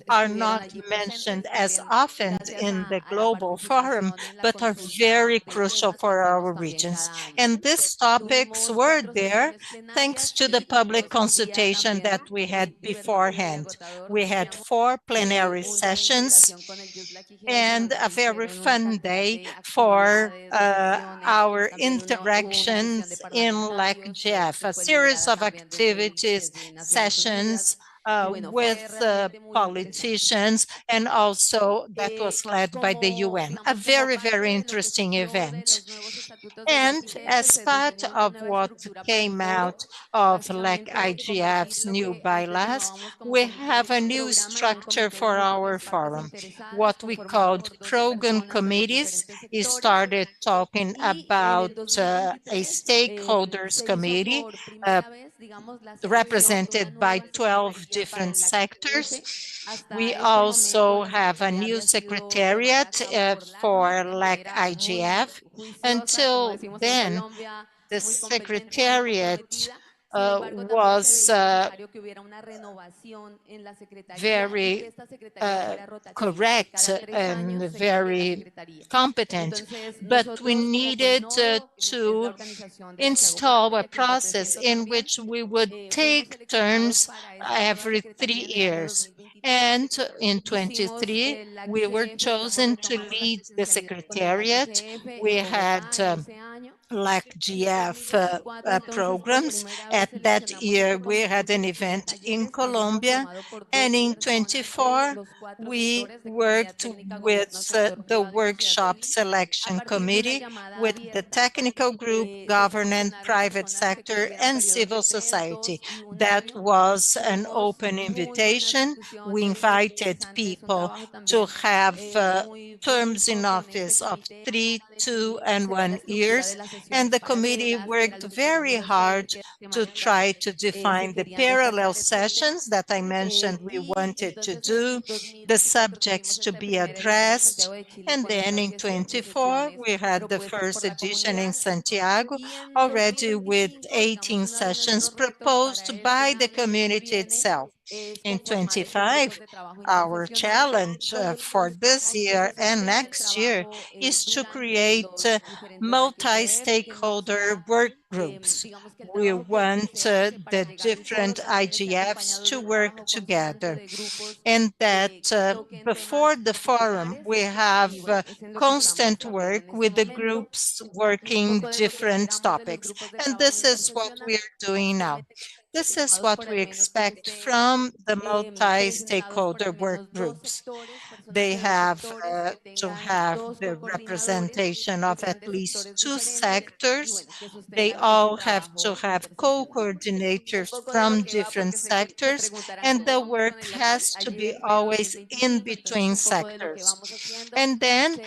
are not mentioned as often in the global forum, but are very crucial for our regions. And these topics were there thanks to the public consultation that we had beforehand. We had 4 plenary sessions and a very fun day for our interactions in LAC-GF, a series of activities, sessions with politicians, and also that was led by the UN. A very, very interesting event. And as part of what came out of IGF's new bylaws, we have a new structure for our forum. What we called program committees. It started talking about a stakeholders committee represented by 12 different sectors. We also have a new secretariat for IGF. Until then, the secretariat was very correct and very competent, but we needed to install a process in which we would take turns every 3 years. And in 23, we were chosen to lead the secretariat. We had LAC-GF programs. At that year, we had an event in Colombia, and in 24, we worked with the workshop selection committee with the technical group, government, private sector, and civil society. That was an open invitation. We invited people to have terms in office of 3, 2, and 1 years, and the committee worked very hard to try to define the parallel sessions that I mentioned we wanted to do, the subjects to be addressed, and then in 24 we had the first edition in Santiago, already with 18 sessions proposed by the community itself. In 25, our challenge for this year and next year is to create multi-stakeholder work groups. We want the different IGFs to work together, and that before the forum we have constant work with the groups working different topics. And this is what we are doing now. This is what we expect from the multi-stakeholder work groups. They have to have the representation of at least 2 sectors. They all have to have co-coordinators from different sectors, and the work has to be always in between sectors. And then,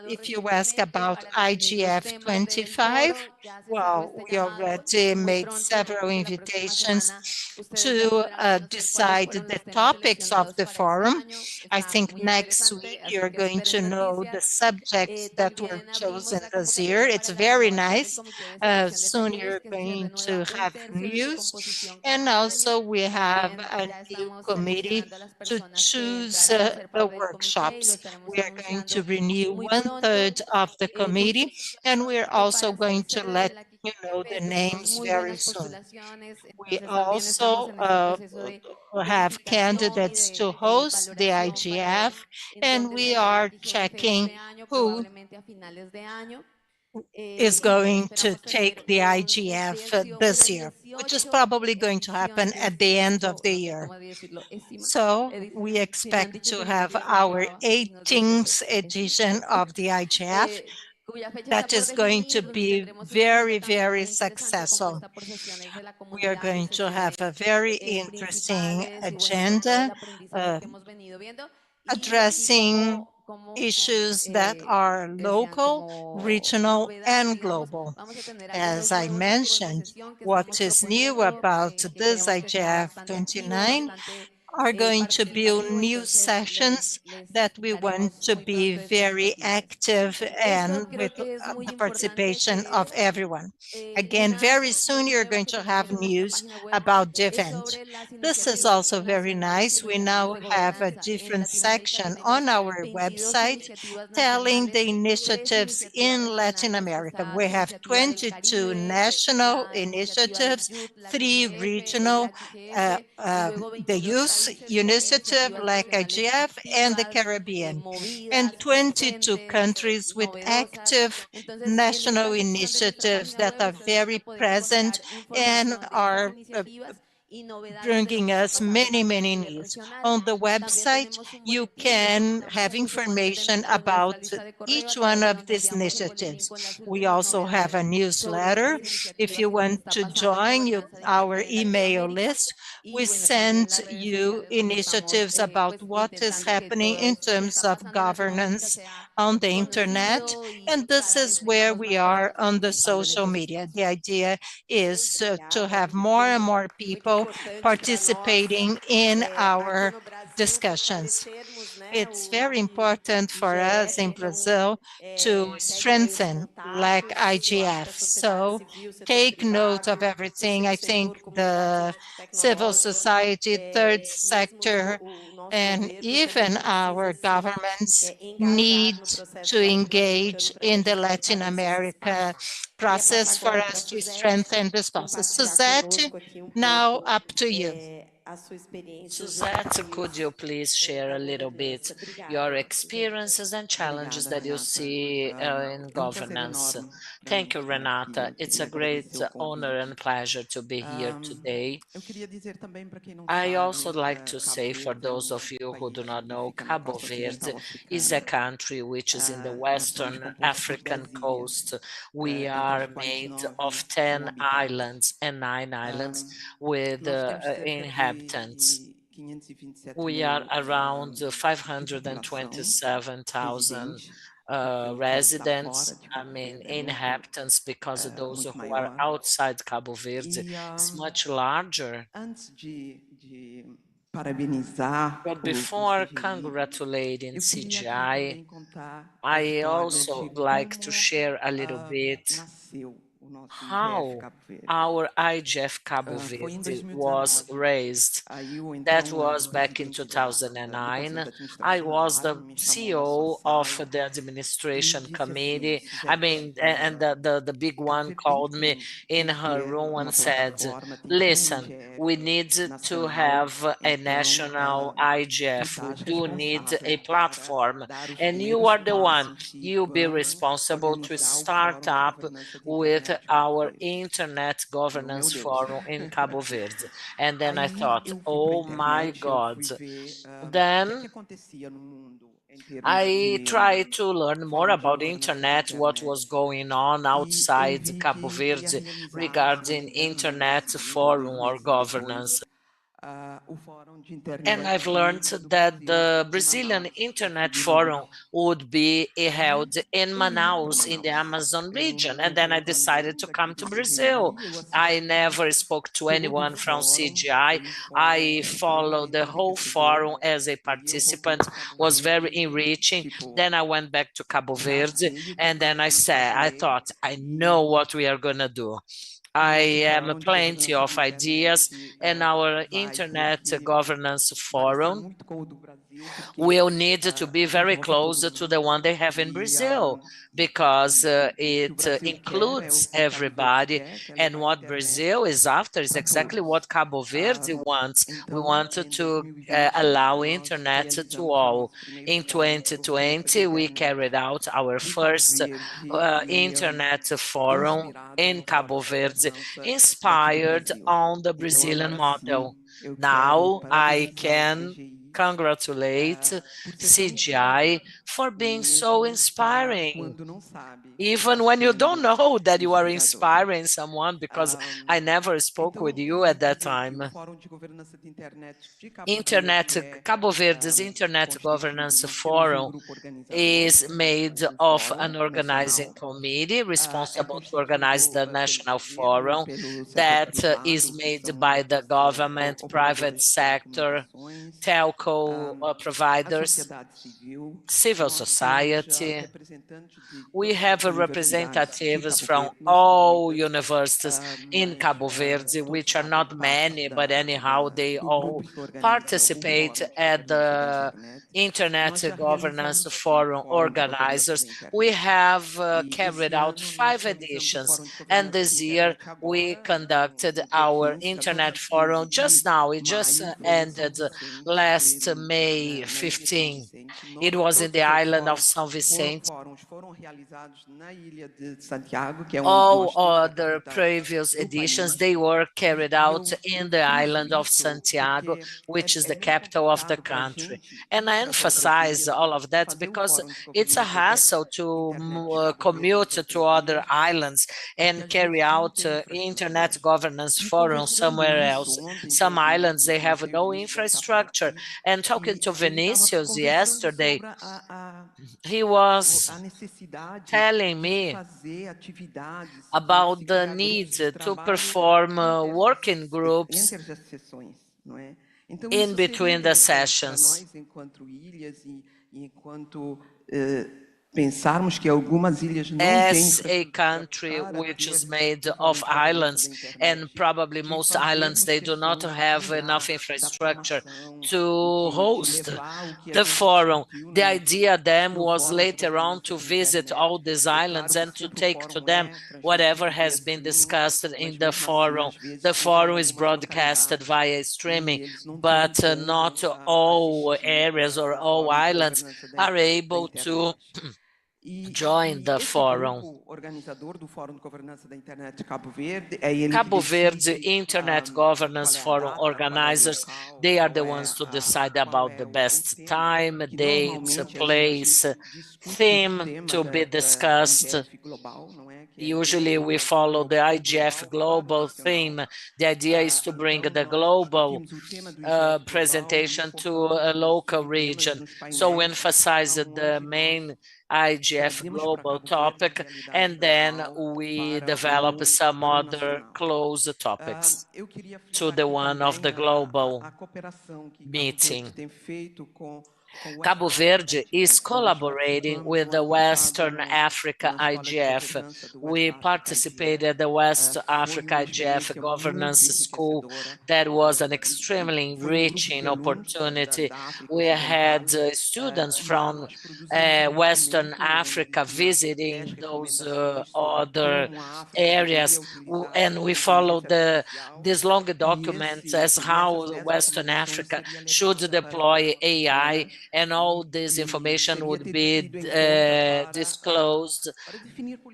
if you ask about IGF 25, well, we already made several invitations to decide the topics of the forum. I think next week you're going to know the subjects that were chosen this year. It's very nice. Soon you're going to have news. And also we have a new committee to choose the workshops. We are going to renew 1/3 of the committee, and we're also going to let you know the names very soon. We also have candidates to host the IGF, and we are checking who is going to take the IGF this year, which is probably going to happen at the end of the year. So we expect to have our 18th edition of the IGF that is going to be very, very successful. We are going to have a very interesting agenda addressing issues that are local, regional, and global. As I mentioned, what is new about this IGF 29 are going to be new sessions that we want to be very active and with the participation of everyone. Again, very soon you're going to have news about the event. This is also very nice. We now have a different section on our website telling the initiatives in Latin America. We have 22 national initiatives, 3 regional, the youth initiative like IGF and the Caribbean, and 22 countries with active national initiatives that are very present and are bringing us many, many news. On the website, you can have information about each one of these initiatives. We also have a newsletter. If you want to join our email list, we send you initiatives about what is happening in terms of governance on the internet. And this is where we are on the social media. The idea is to have more and more people participating in our discussions. It's very important for us in Brazil to strengthen like IGF. So take note of everything. I think the civil society, third sector, and even our governments need to engage in the Latin America process for us to strengthen this process. Suzette, now up to you. Suzette, could you please share a little bit your experiences and challenges that you see in governance? Thank you, Renata. It's a great honor and pleasure to be here today. I also like to say, for those of you who do not know, Cabo Verde is a country which is in the Western African coast. We are made of 10 islands and 9 islands with inhabitants. We are around 527,000 residents, I mean inhabitants, because of those who are outside Cabo Verde is much larger. But before congratulating CGI, I also like to share a little bit how our IGF Cabo Verde was raised. That was back in 2009. I was the CEO of the administration committee. I mean, and the big one called me in her room and said, listen, we need to have a national IGF. We do need a platform. And you are the one. You'll be responsible to start up with our Internet Governance Forum in Cabo Verde. And then I thought, oh my God. Then I tried to learn more about the internet, what was going on outside Cabo Verde regarding Internet Forum or governance. And I've learned that the Brazilian Internet Forum would be held in Manaus in the Amazon region. And then I decided to come to Brazil. I never spoke to anyone from CGI. I followed the whole forum as a participant, was very enriching. Then I went back to Cabo Verde and then I thought, I know what we are going to do. I am plenty of ideas, and our Internet Governance Forum will need to be very close to the one they have in Brazil, because it includes everybody, and what Brazil is after is exactly what Cabo Verde wants. We wanted to allow internet to all. In 2020, we carried out our first internet forum in Cabo Verde, inspired on the Brazilian model. Now I can congratulate CGI for being so inspiring, even when you don't know that you are inspiring someone, because I never spoke with you at that time. Cabo Verde's Internet Governance Forum is made of an organizing committee responsible to organize the national forum that is made by the government, private sector, telco providers, civil society. We have representatives from all universities in Cabo Verde, which are not many, but anyhow, they all participate at the Internet Governance Forum organizers. We have carried out 5 editions, and this year we conducted our Internet Forum just now. It just ended last May 15. It was in the island of São Vicente. All other previous editions, they were carried out in the island of Santiago, which is the capital of the country. And I emphasize all of that because it's a hassle to commute to other islands and carry out internet governance forums somewhere else. Some islands, they have no infrastructure. And talking to Vinicius yesterday, he was telling me about the need to perform working groups in between the sessions. As a country which is made of islands, and probably most islands, they do not have enough infrastructure to host the forum. The idea then was later on to visit all these islands and to take to them whatever has been discussed in the forum. The forum is broadcasted via streaming, but not all areas or all islands are able to join the forum. Cabo Verde Internet Governance Forum organizers, they are the ones to decide about the best time, date, place, theme to be discussed. Usually we follow the IGF global theme. The idea is to bring the global presentation to a local region. So we emphasize the main IGF global topic, and then we develop some other close topics to the one of the global meeting. Cabo Verde is collaborating with the Western Africa IGF. We participated at the West Africa IGF Governance School. That was an extremely enriching opportunity. We had students from Western Africa visiting those other areas, and we followed these long documents as how Western Africa should deploy AI, and all this information would be disclosed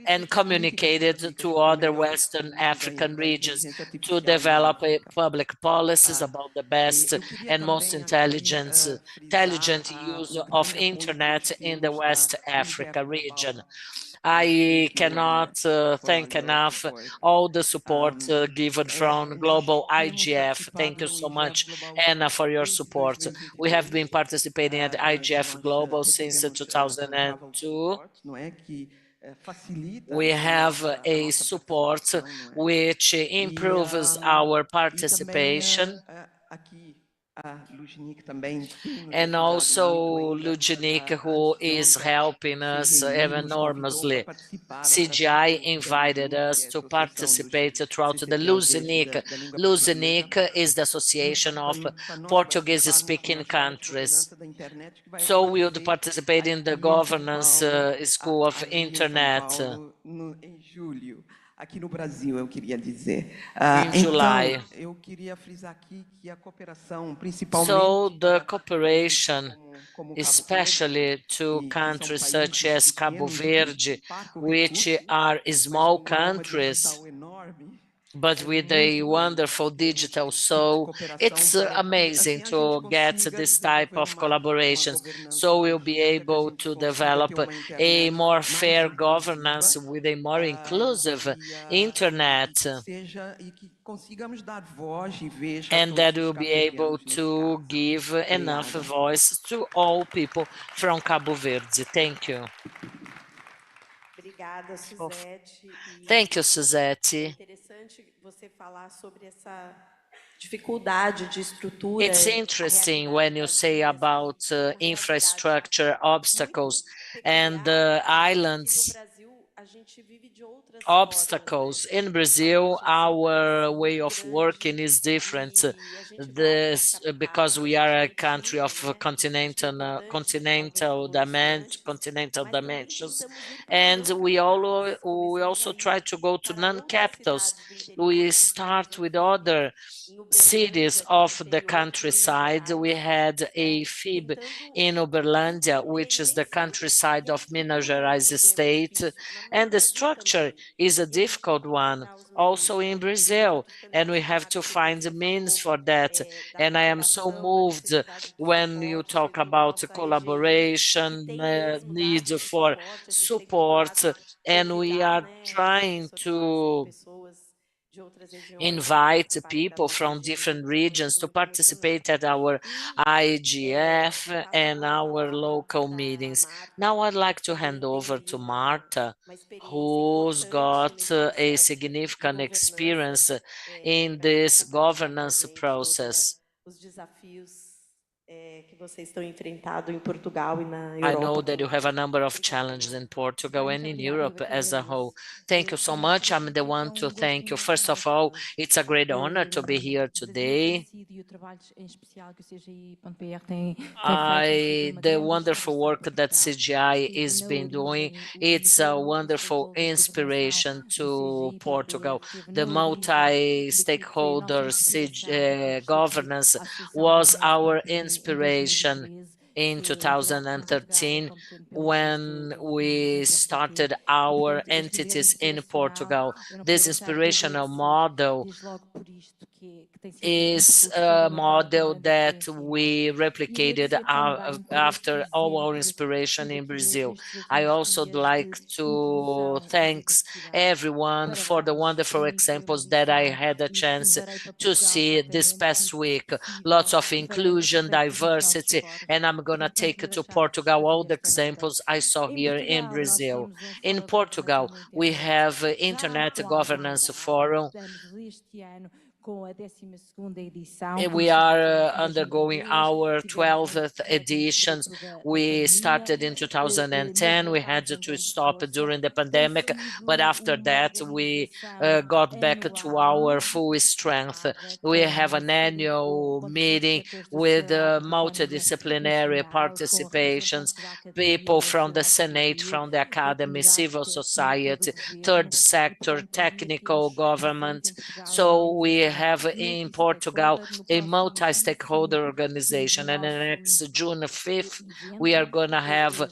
and communicated to other Western African regions to develop public policies about the best and most intelligent use of internet in the West Africa region. I cannot thank enough all the support given from Global IGF. Thank you so much, Anna, for your support. We have been participating at IGF Global since 2002. We have a support which improves our participation. And also Ludnik, who is helping us enormously. CGI invited us to participate throughout the Luznik. Luznik is the Association of Portuguese-speaking countries. So we would participate in the governance school of internet aqui no Brasil, eu queria dizer. in July. Eu queria frisar aqui que a cooperação, So the cooperation, especially to countries such as Cabo Verde, which are small countries, but with a wonderful digital soul, it's amazing to get this type of collaborations. So we'll be able to develop a more fair governance with a more inclusive internet. And that will be able to give enough voice to all people from Cabo Verde. Thank you. Obrigada, Suzette. Thank you, Suzette. Interessante você falar sobre essa dificuldade de estrutura. It's interesting when you say about infrastructure obstacles and islands obstacles. In Brazil, our way of working is different. This because we are a country of continental dimensions, and we also try to go to non-capitals. We start with other cities of the countryside. We had a FIB in Uberlândia, which is the countryside of Minas Gerais state, and the structure is a difficult one, also in Brazil, and we have to find the means for that. And I am so moved when you talk about collaboration, need for support, and we are trying to invite people from different regions to participate at our IGF and our local meetings. Now I'd like to hand over to Marta, who's got a significant experience in this governance process. I know that you have a number of challenges in Portugal and in Europe as a whole. Thank you so much. I'm the one to thank you. First of all, it's a great honor to be here today. The wonderful work that CGI has been doing, it's a wonderful inspiration to Portugal. The multi-stakeholder governance was our inspiration in 2013 when we started our entities in Portugal. This inspirational model is a model that we replicated after all our inspiration in Brazil. I also like to thank everyone for the wonderful examples that I had a chance to see this past week. Lots of inclusion, diversity, and I'm going to take to Portugal all the examples I saw here in Brazil. In Portugal, we have Internet Governance Forum. We are undergoing our 12th edition. We started in 2010. We had to stop during the pandemic, but after that, we got back to our full strength. We have an annual meeting with multidisciplinary participations, people from the Senate, from the academy, civil society, third sector, technical government. So we have in Portugal a multi-stakeholder organization, and next June 5th, we are going to have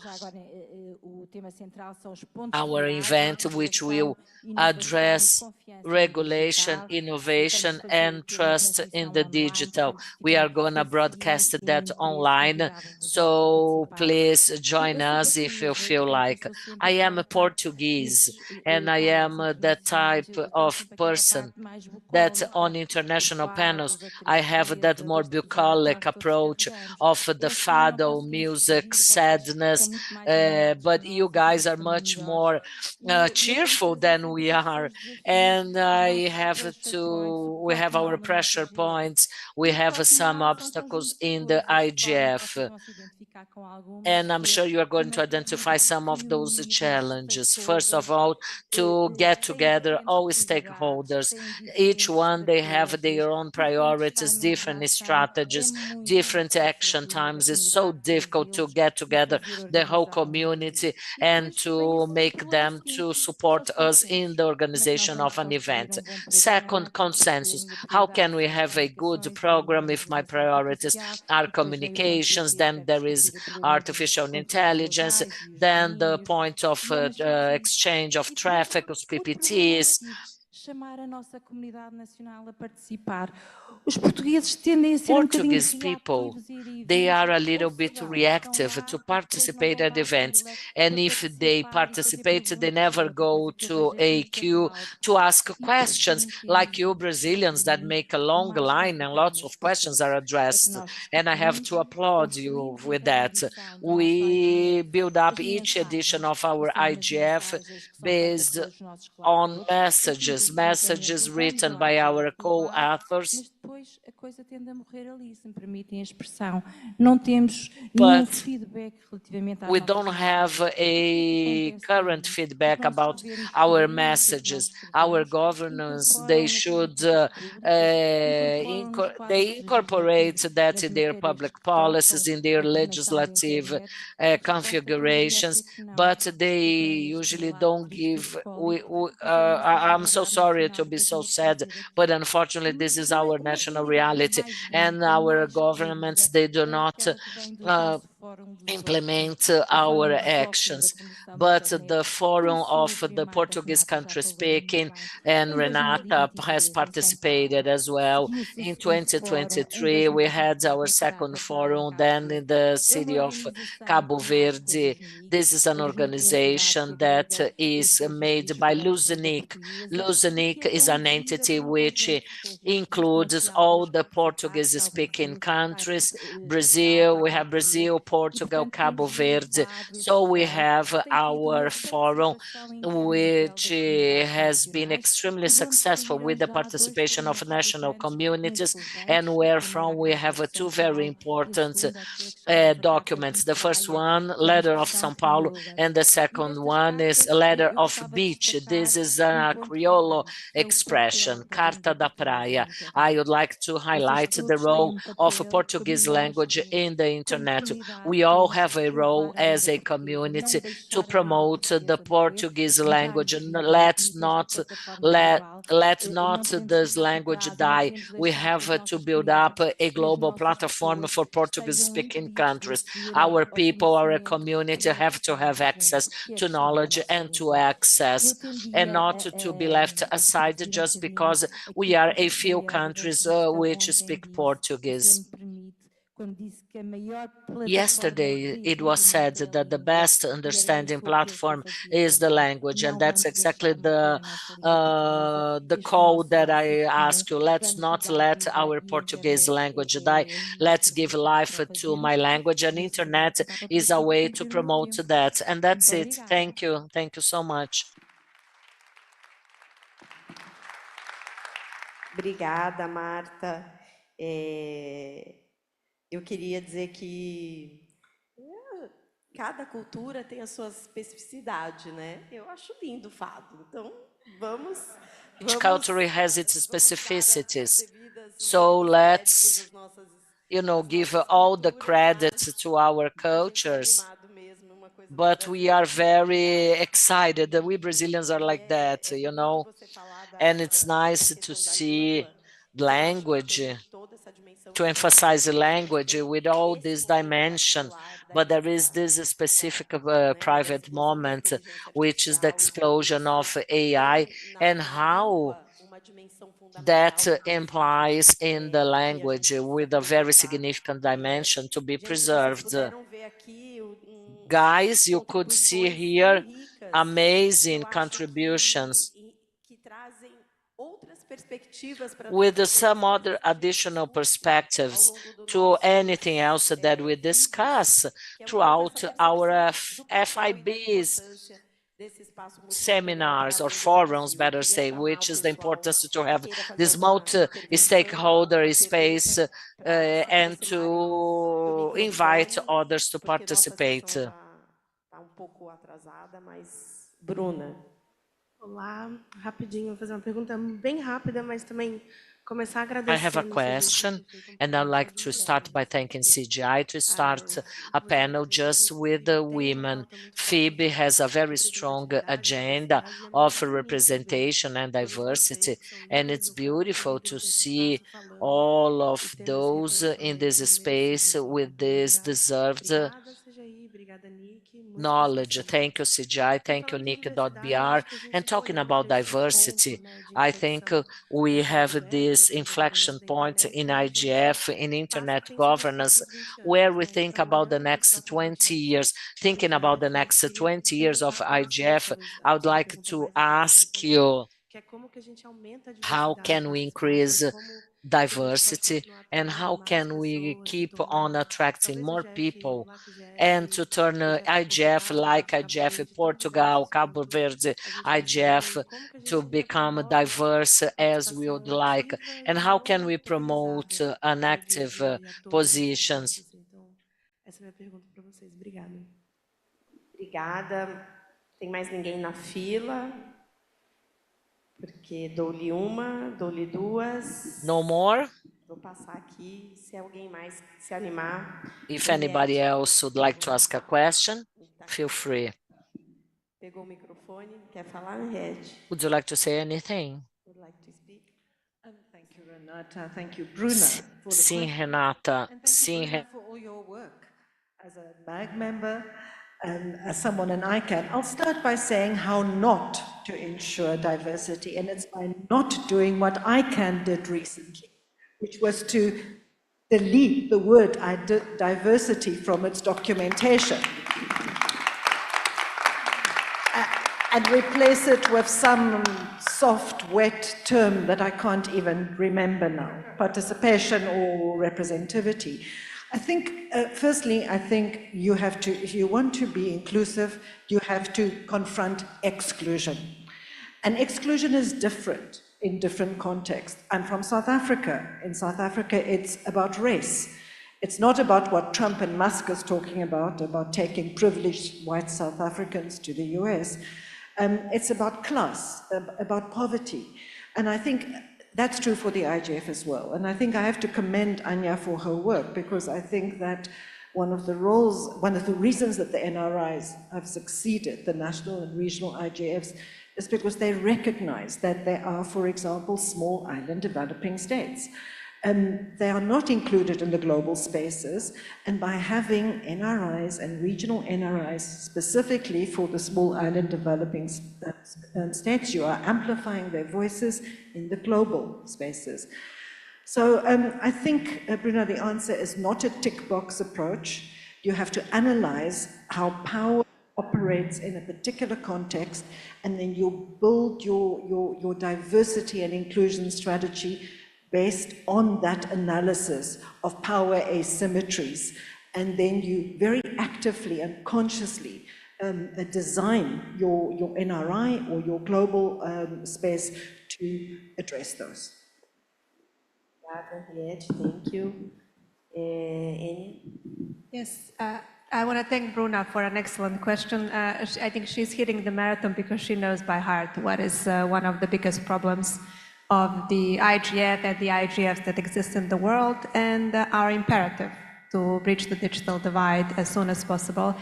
our event, which will address regulation, innovation, and trust in the digital. We are going to broadcast that online, so please join us if you feel like. I am a Portuguese, and I am that type of person that on international panels, I have that more bucolic approach of the fado music, sadness, but you you guys are much more cheerful than we are. And we have our pressure points, we have some obstacles in the IGF. And I'm sure you are going to identify some of those challenges. First of all, to get together all stakeholders. Each one, they have their own priorities, different strategies, different action times. It's so difficult to get together the whole community and to make them to support us in the organization of an event. Second, consensus. How can we have a good program if my priorities are communications, then there is artificial intelligence, then the point of exchange of traffic, of PPTs. Portuguese people, they are a little bit reactive to participate at events. And if they participate, they never go to a queue to ask questions like you Brazilians that make a long line and lots of questions are addressed. And I have to applaud you with that. We build up each edition of our IGF based on messages written by our co-authors. But we don't have a current feedback about our messages. Our governance, they should they incorporate that in their public policies, in their legislative configurations, but they usually don't give. I'm so sorry to be so sad, but unfortunately, this is our national reality, and our governments, they do not implement our actions. But the forum of the Portuguese country speaking, and Renata has participated as well. In 2023, we had our second forum, then in the city of Cabo Verde. This is an organization that is made by Luzinic. Luzinic is an entity which includes all the Portuguese-speaking countries. Brazil, we have Brazil, Portugal, Cabo Verde. So we have our forum, which has been extremely successful with the participation of national communities, and wherefrom we have two very important documents. The first one, Letter of São Paulo, and the second one is a Letter of Beach. This is a Criollo expression, Carta da Praia. I would like to highlight the role of Portuguese language in the internet. We all have a role as a community to promote the Portuguese language, and let not this language die. We have to build up a global platform for Portuguese-speaking countries. Our people, our community have to have access to knowledge and to access, and not to be left aside just because we are a few countries which speak Portuguese. Yesterday, it was said that the best understanding platform is the language, and that's exactly the call that I ask you. Let's not let our Portuguese language die. Let's give life to my language, and internet is a way to promote that. And that's it. Thank you. Thank you so much. Obrigada, Marta. Eu queria dizer que cada cultura tem a sua especificidade, né? Eu acho lindo o fado. Então, vamos. Each culture has its specificities. So let's, give all the credit to our cultures. But we are very excited. We Brazilians are like that, and it's nice to see language, to emphasize language with all this dimension. But there is this specific private moment, which is the explosion of AI and how that implies in the language with a very significant dimension to be preserved. Guys, you could see here amazing contributions with some other additional perspectives to anything else that we discuss throughout our FIB's seminars or forums, better say, which is the importance to have this multi-stakeholder space and to invite others to participate. Bruna. Olá, rapidinho, vou fazer uma pergunta bem rápida, mas também começar I have a agradecendo. question, and I'd like to start by thanking CGI to start a panel just with the women. FIB has a very strong agenda of representation and diversity, and it's beautiful to see all of those in this space with this deserved knowledge. Thank you, CGI. Thank you, NIC.br. And talking about diversity, I think we have this inflection point in IGF, in internet governance, where we think about the next 20 years. Thinking about the next 20 years of IGF, I would like to ask you, how can we increase diversity and how can we keep on attracting more people and to turn IGF like IGF Portugal, Cabo Verde, IGF to become diverse as we would like, and how can we promote an active positions? Essa é a minha pergunta para vocês. Obrigada. Obrigada. Tem mais ninguém na fila? Porque dou-lhe uma, dou-lhe duas. No more? Vou passar aqui, se alguém mais se animar. If anybody else would like to ask a question, feel free. Pegou o microfone, quer falar, Henriette? Would you like to say anything? Would like to speak? Thank you, Renata. Thank you, Bruna. For the Sim, question. Renata. And thank Sim, you, Bruna, for all your work as a MAG member and as someone in ICANN. I'll start by saying how not to ensure diversity, and it's by not doing what ICANN did recently, which was to delete the word diversity from its documentation and replace it with some soft, wet term that I can't even remember now, participation or representativity. I think, firstly, I think you have to, if you want to be inclusive, you have to confront exclusion. And exclusion is different in different contexts. I'm from South Africa. In South Africa, it's about race. It's not about what Trump and Musk is talking about taking privileged white South Africans to the US. It's about class, about poverty. And I think that's true for the IGF as well. And I think I have to commend Anya for her work, because I think that one of the reasons that the NRIs have succeeded, the national and regional IGFs, is because they recognize that there are, for example, small island developing states. They are not included in the global spaces, and by having NRIs and regional NRIs specifically for the small island developing states, you are amplifying their voices in the global spaces. So I think, Bruna, the answer is not a tick box approach. You have to analyze how power operates in a particular context, and then you build your diversity and inclusion strategy based on that analysis of power asymmetries. And then you very actively and consciously design your NRI or your global space to address those. Thank you. Annie? Yes, I want to thank Bruna for an excellent question. I think she's hitting the marathon because she knows by heart what is one of the biggest problems of the IGF and the IGFs that exist in the world, and our imperative to bridge the digital divide as soon as possible.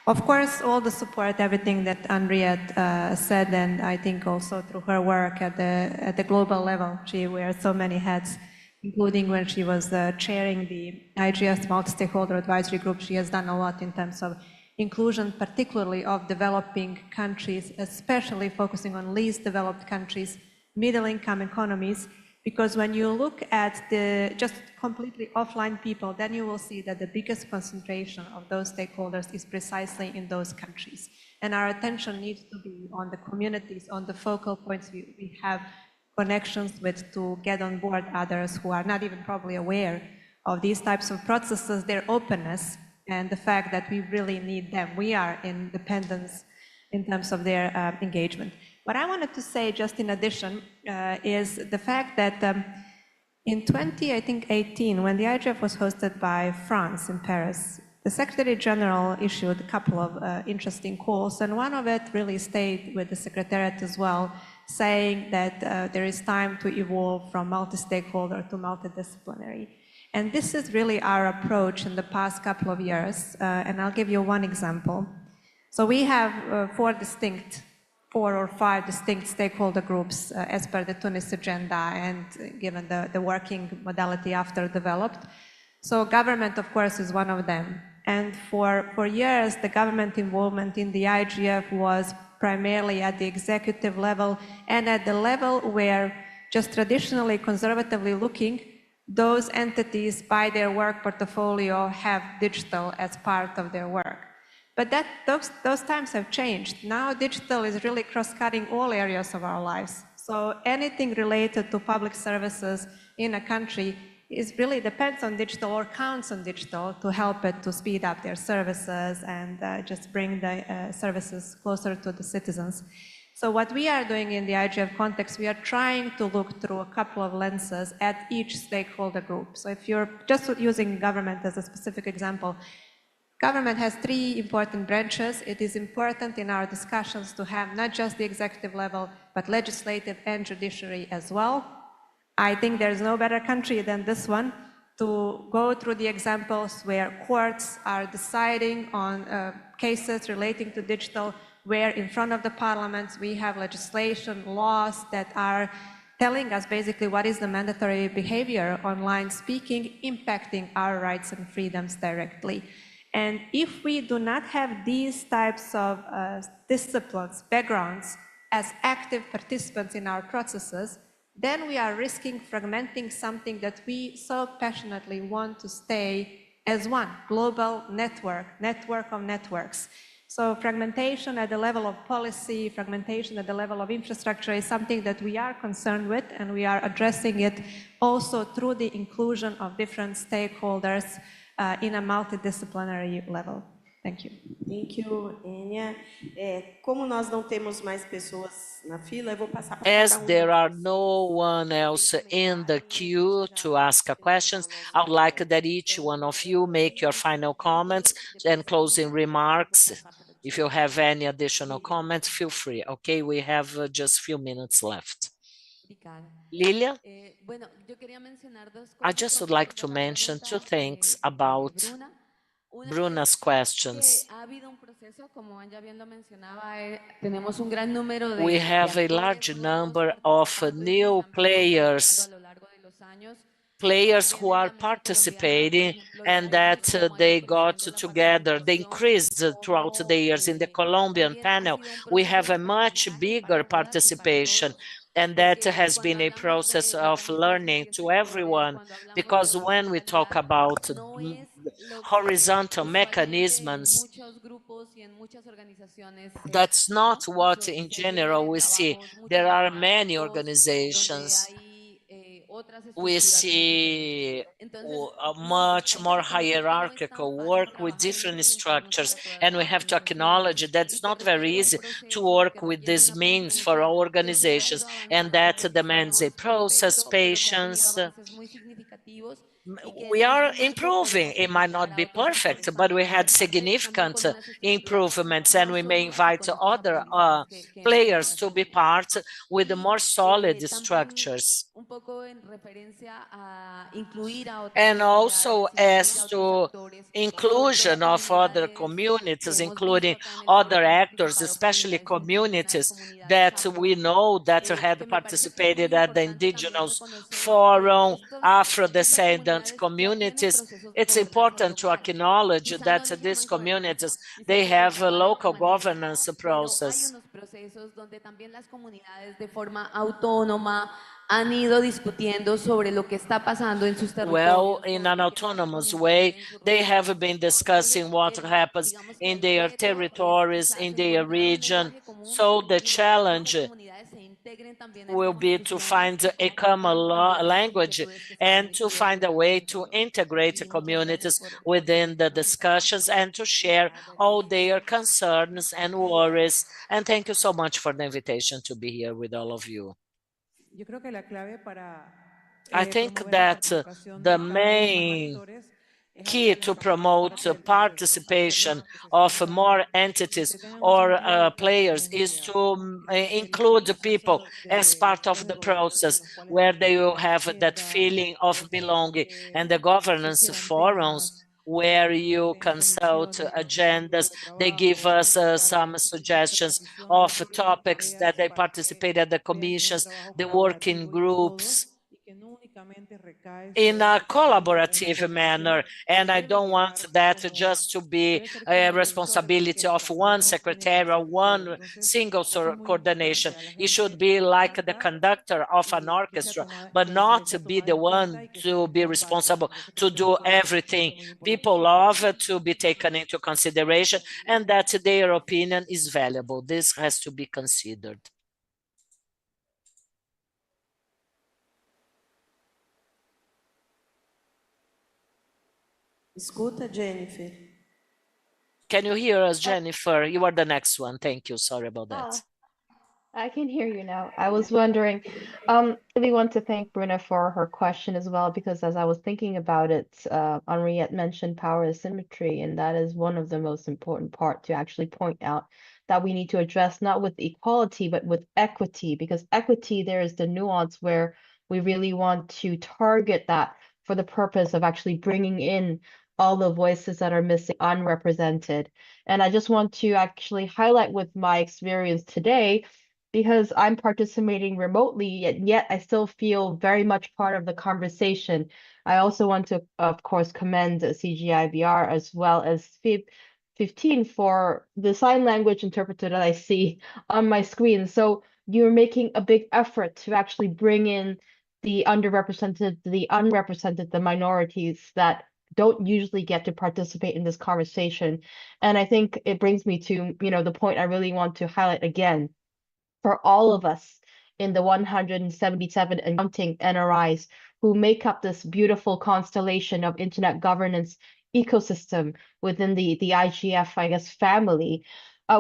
Of course, all the support, everything that Henriette said, and I think also through her work at the global level, she wears so many hats, including when she was chairing the IGF multi-stakeholder advisory group. She has done a lot in terms of inclusion, particularly of developing countries, especially focusing on least developed countries, middle-income economies, because when you look at the just completely offline people, then you will see that the biggest concentration of those stakeholders is precisely in those countries. And our attention needs to be on the communities, on the focal points we have connections with to get on board others who are not even probably aware of these types of processes, their openness, and the fact that we really need them. We are in dependence in terms of their engagement. What I wanted to say, just in addition, is the fact that in 2018, when the IGF was hosted by France in Paris, the Secretary General issued a couple of interesting calls, and one of it really stayed with the Secretariat as well, saying that there is time to evolve from multi-stakeholder to multidisciplinary. And this is really our approach in the past couple of years, and I'll give you one example. So we have 4 or 5 distinct stakeholder groups as per the Tunis agenda and given the working modality after developed. So government, of course, is one of them. And for years, the government involvement in the IGF was primarily at the executive level and at the level where, just traditionally, conservatively looking, those entities by their work portfolio have digital as part of their work. But those times have changed. Now digital is really cross-cutting all areas of our lives. So anything related to public services in a country really depends on digital or counts on digital to help it to speed up their services and just bring the services closer to the citizens. So what we are doing in the IGF context, we are trying to look through a couple of lenses at each stakeholder group. So if you're just using government as a specific example, government has 3 important branches. It is important in our discussions to have not just the executive level, but legislative and judiciary as well. I think there's no better country than this one to go through the examples where courts are deciding on cases relating to digital, where in front of the parliaments we have legislation, laws that are telling us basically what is the mandatory behavior online speaking, impacting our rights and freedoms directly. And if we do not have these types of disciplines, backgrounds, as active participants in our processes, then we are risking fragmenting something that we so passionately want to stay as one global network of networks. So fragmentation at the level of policy, fragmentation at the level of infrastructure is something that we are concerned with, and we are addressing it also through the inclusion of different stakeholders in a multidisciplinary level. Thank you. Thank you, Enya. Como nós não temos mais pessoas na fila, eu vou passar para As there are no one else in the queue to ask questions, I would like that each one of you make your final comments and closing remarks. If you have any additional comments, feel free. Okay, we have just a few minutes left. Lilia? I just would like to mention 2 things about Bruna's questions. We have a large number of new players who are participating and that they got together, they increased throughout the years. In the Colombian panel, we have a much bigger participation, and that has been a process of learning to everyone, because when we talk about horizontal mechanisms, that's not what in general we see. There are many organizations. We see a much more hierarchical work with different structures, and we have to acknowledge that it's not very easy to work with these means for our organizations, and that demands a process, patience. We are improving. It might not be perfect, but we had significant improvements, and we may invite other players to be part with more solid structures. And also as to inclusion of other communities, including other actors, especially communities that we know that had participated at the Indigenous Forum, Afro-descendant communities. It's important to acknowledge that these communities, they have a local governance process. Well, in an autonomous way, they have been discussing what happens in their territories, in their region. So the challenge will be to find a common language and to find a way to integrate the communities within the discussions and to share all their concerns and worries. And thank you so much for the invitation to be here with all of you. I think that the main key to promote participation of more entities or players is to include people as part of the process, where they will have that feeling of belonging, and the governance forums where you consult agendas. They give us some suggestions of topics that they participate at the commissions, the working groups, in a collaborative manner. And I don't want that just to be a responsibility of one secretary or one single coordination. It should be like the conductor of an orchestra, but not to be the one to be responsible to do everything. People love to be taken into consideration and that their opinion is valuable. This has to be considered. Escuta, Jennifer. Can you hear us, Jennifer? You are the next one. Thank you. Sorry about that. I can hear you now. I was wondering, really want to thank Bruna for her question as well, because as I was thinking about it, Henriette mentioned power asymmetry, and that is one of the most important part to actually point out that we need to address, not with equality, but with equity, because equity, there is the nuance where we really want to target that for the purpose of actually bringing in all the voices that are missing, unrepresented. And I just want to actually highlight with my experience today, because I'm participating remotely, yet I still feel very much part of the conversation. I also want to, of course, commend CGI.br as well as FIB15 for the sign language interpreter that I see on my screen. So you're making a big effort to actually bring in the underrepresented, the unrepresented, the minorities that don't usually get to participate in this conversation. And I think it brings me to, the point I really want to highlight again. For all of us in the 177 and counting NRIs who make up this beautiful constellation of internet governance ecosystem within the IGF, I guess, family,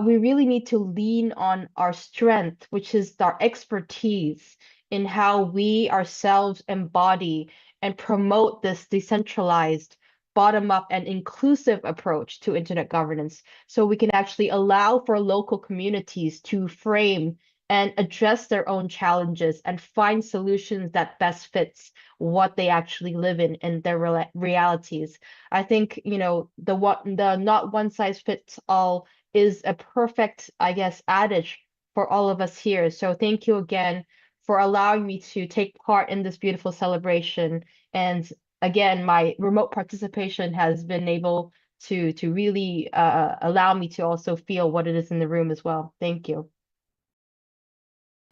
we really need to lean on our strength, which is our expertise in how we ourselves embody and promote this decentralized, bottom-up and inclusive approach to internet governance, so we can actually allow for local communities to frame and address their own challenges and find solutions that best fits what they actually live in and their realities. I think, the not one size fits all is a perfect, I guess, adage for all of us here. So thank you again for allowing me to take part in this beautiful celebration. And again, my remote participation has been able to really allow me to also feel what it is in the room as well. Thank you.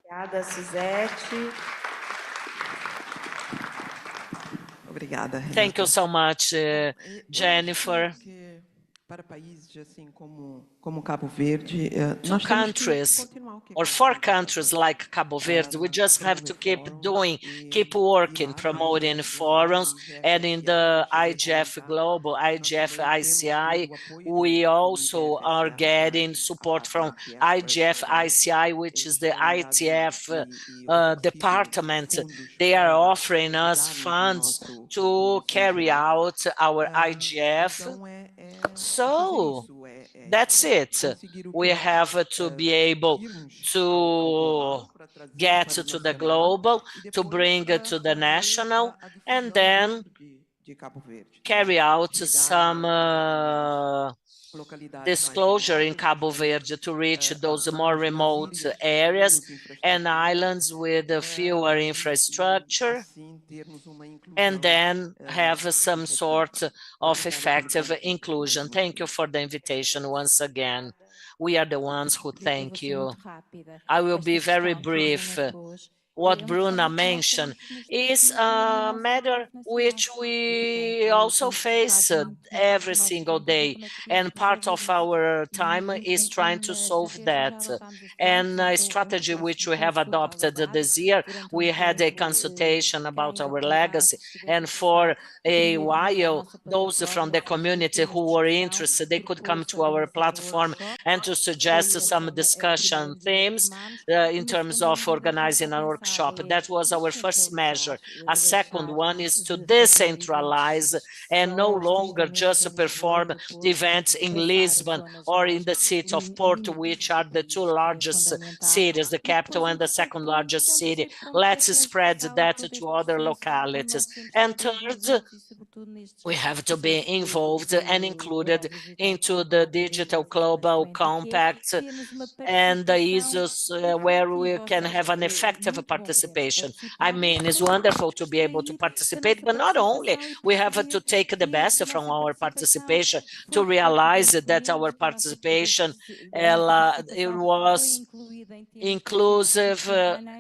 Obrigada, Suzette. Obrigada, Renata. Thank you so much, Jennifer. Para países assim como Cabo Verde, two countries or four countries like Cabo Verde, we just have to keep working, promoting forums, and in the IGF Global, IGF ICI, we also are getting support from IGF ICI, which is the ITF department. They are offering us funds to carry out our IGF. So that's it. We have to be able to get to the global, to bring it to the national, and then carry out some disclosure in Cabo Verde to reach those more remote areas and islands with fewer infrastructure, and then have some sort of effective inclusion. Thank you for the invitation once again. We are the ones who thank you. I will be very brief. what Bruna mentioned is a matter which we also face every single day. And part of our time is trying to solve that. And a strategy which we have adopted this year, we had a consultation about our legacy. And for a while, those from the community who were interested, they could come to our platform and to suggest some discussion themes in terms of organizing a workshop. That was our first measure. A second one is to decentralize and no longer just perform events in Lisbon or in the city of Porto, which are the two largest cities, the capital and the second largest city. Let's spread that to other localities. And third, we have to be involved and included into the Digital Global Compact and the issues where we can have an effective participation. I mean, it's wonderful to be able to participate, but not only, we have to take the best from our participation to realize that our participation it was inclusive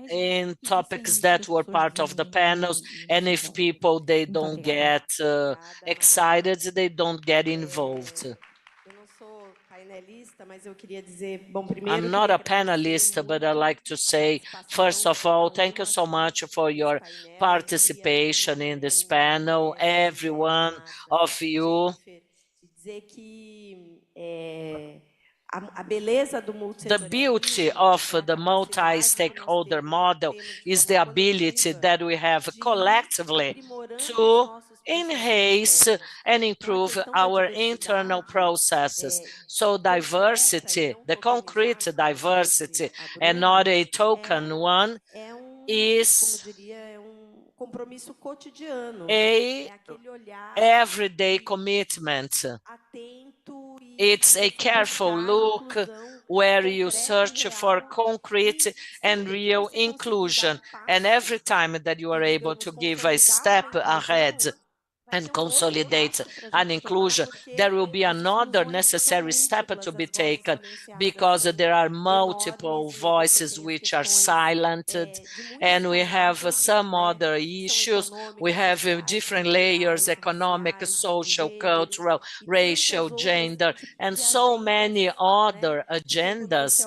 in topics that were part of the panels, and if people, they don't get excited, they don't get involved. I'm not a panelist, but I like to say, first of all, thank you so much for your participation in this panel, every one of you. The beauty of the multi-stakeholder model is the ability that we have collectively to enhance and improve our internal processes. So diversity, the concrete diversity, and not a token one, is a everyday commitment. It's a careful look where you search for concrete and real inclusion. And every time that you are able to give a step ahead and consolidate an inclusion, there will be another necessary step to be taken because there are multiple voices which are silenced, and we have some other issues. We have different layers: economic, social, cultural, racial, gender, and so many other agendas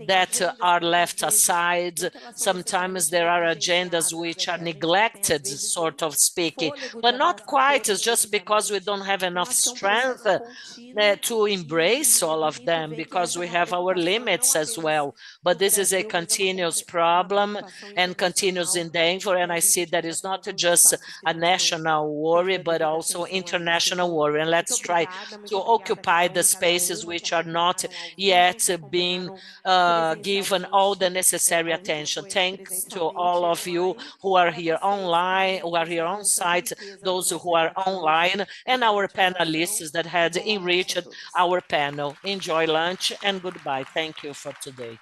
that are left aside. Sometimes there are agendas which are neglected, sort of speaking, but not quite. It's just because we don't have enough strength to embrace all of them, because we have our limits as well. But this is a continuous problem and continuous endeavor, and I see that it's not just a national worry, but also international worry. And let's try to occupy the spaces which are not yet being given all the necessary attention. Thanks to all of you who are here online, who are here on site, those who are online, and our panelists that had enriched our panel. Enjoy lunch and goodbye. Thank you for today.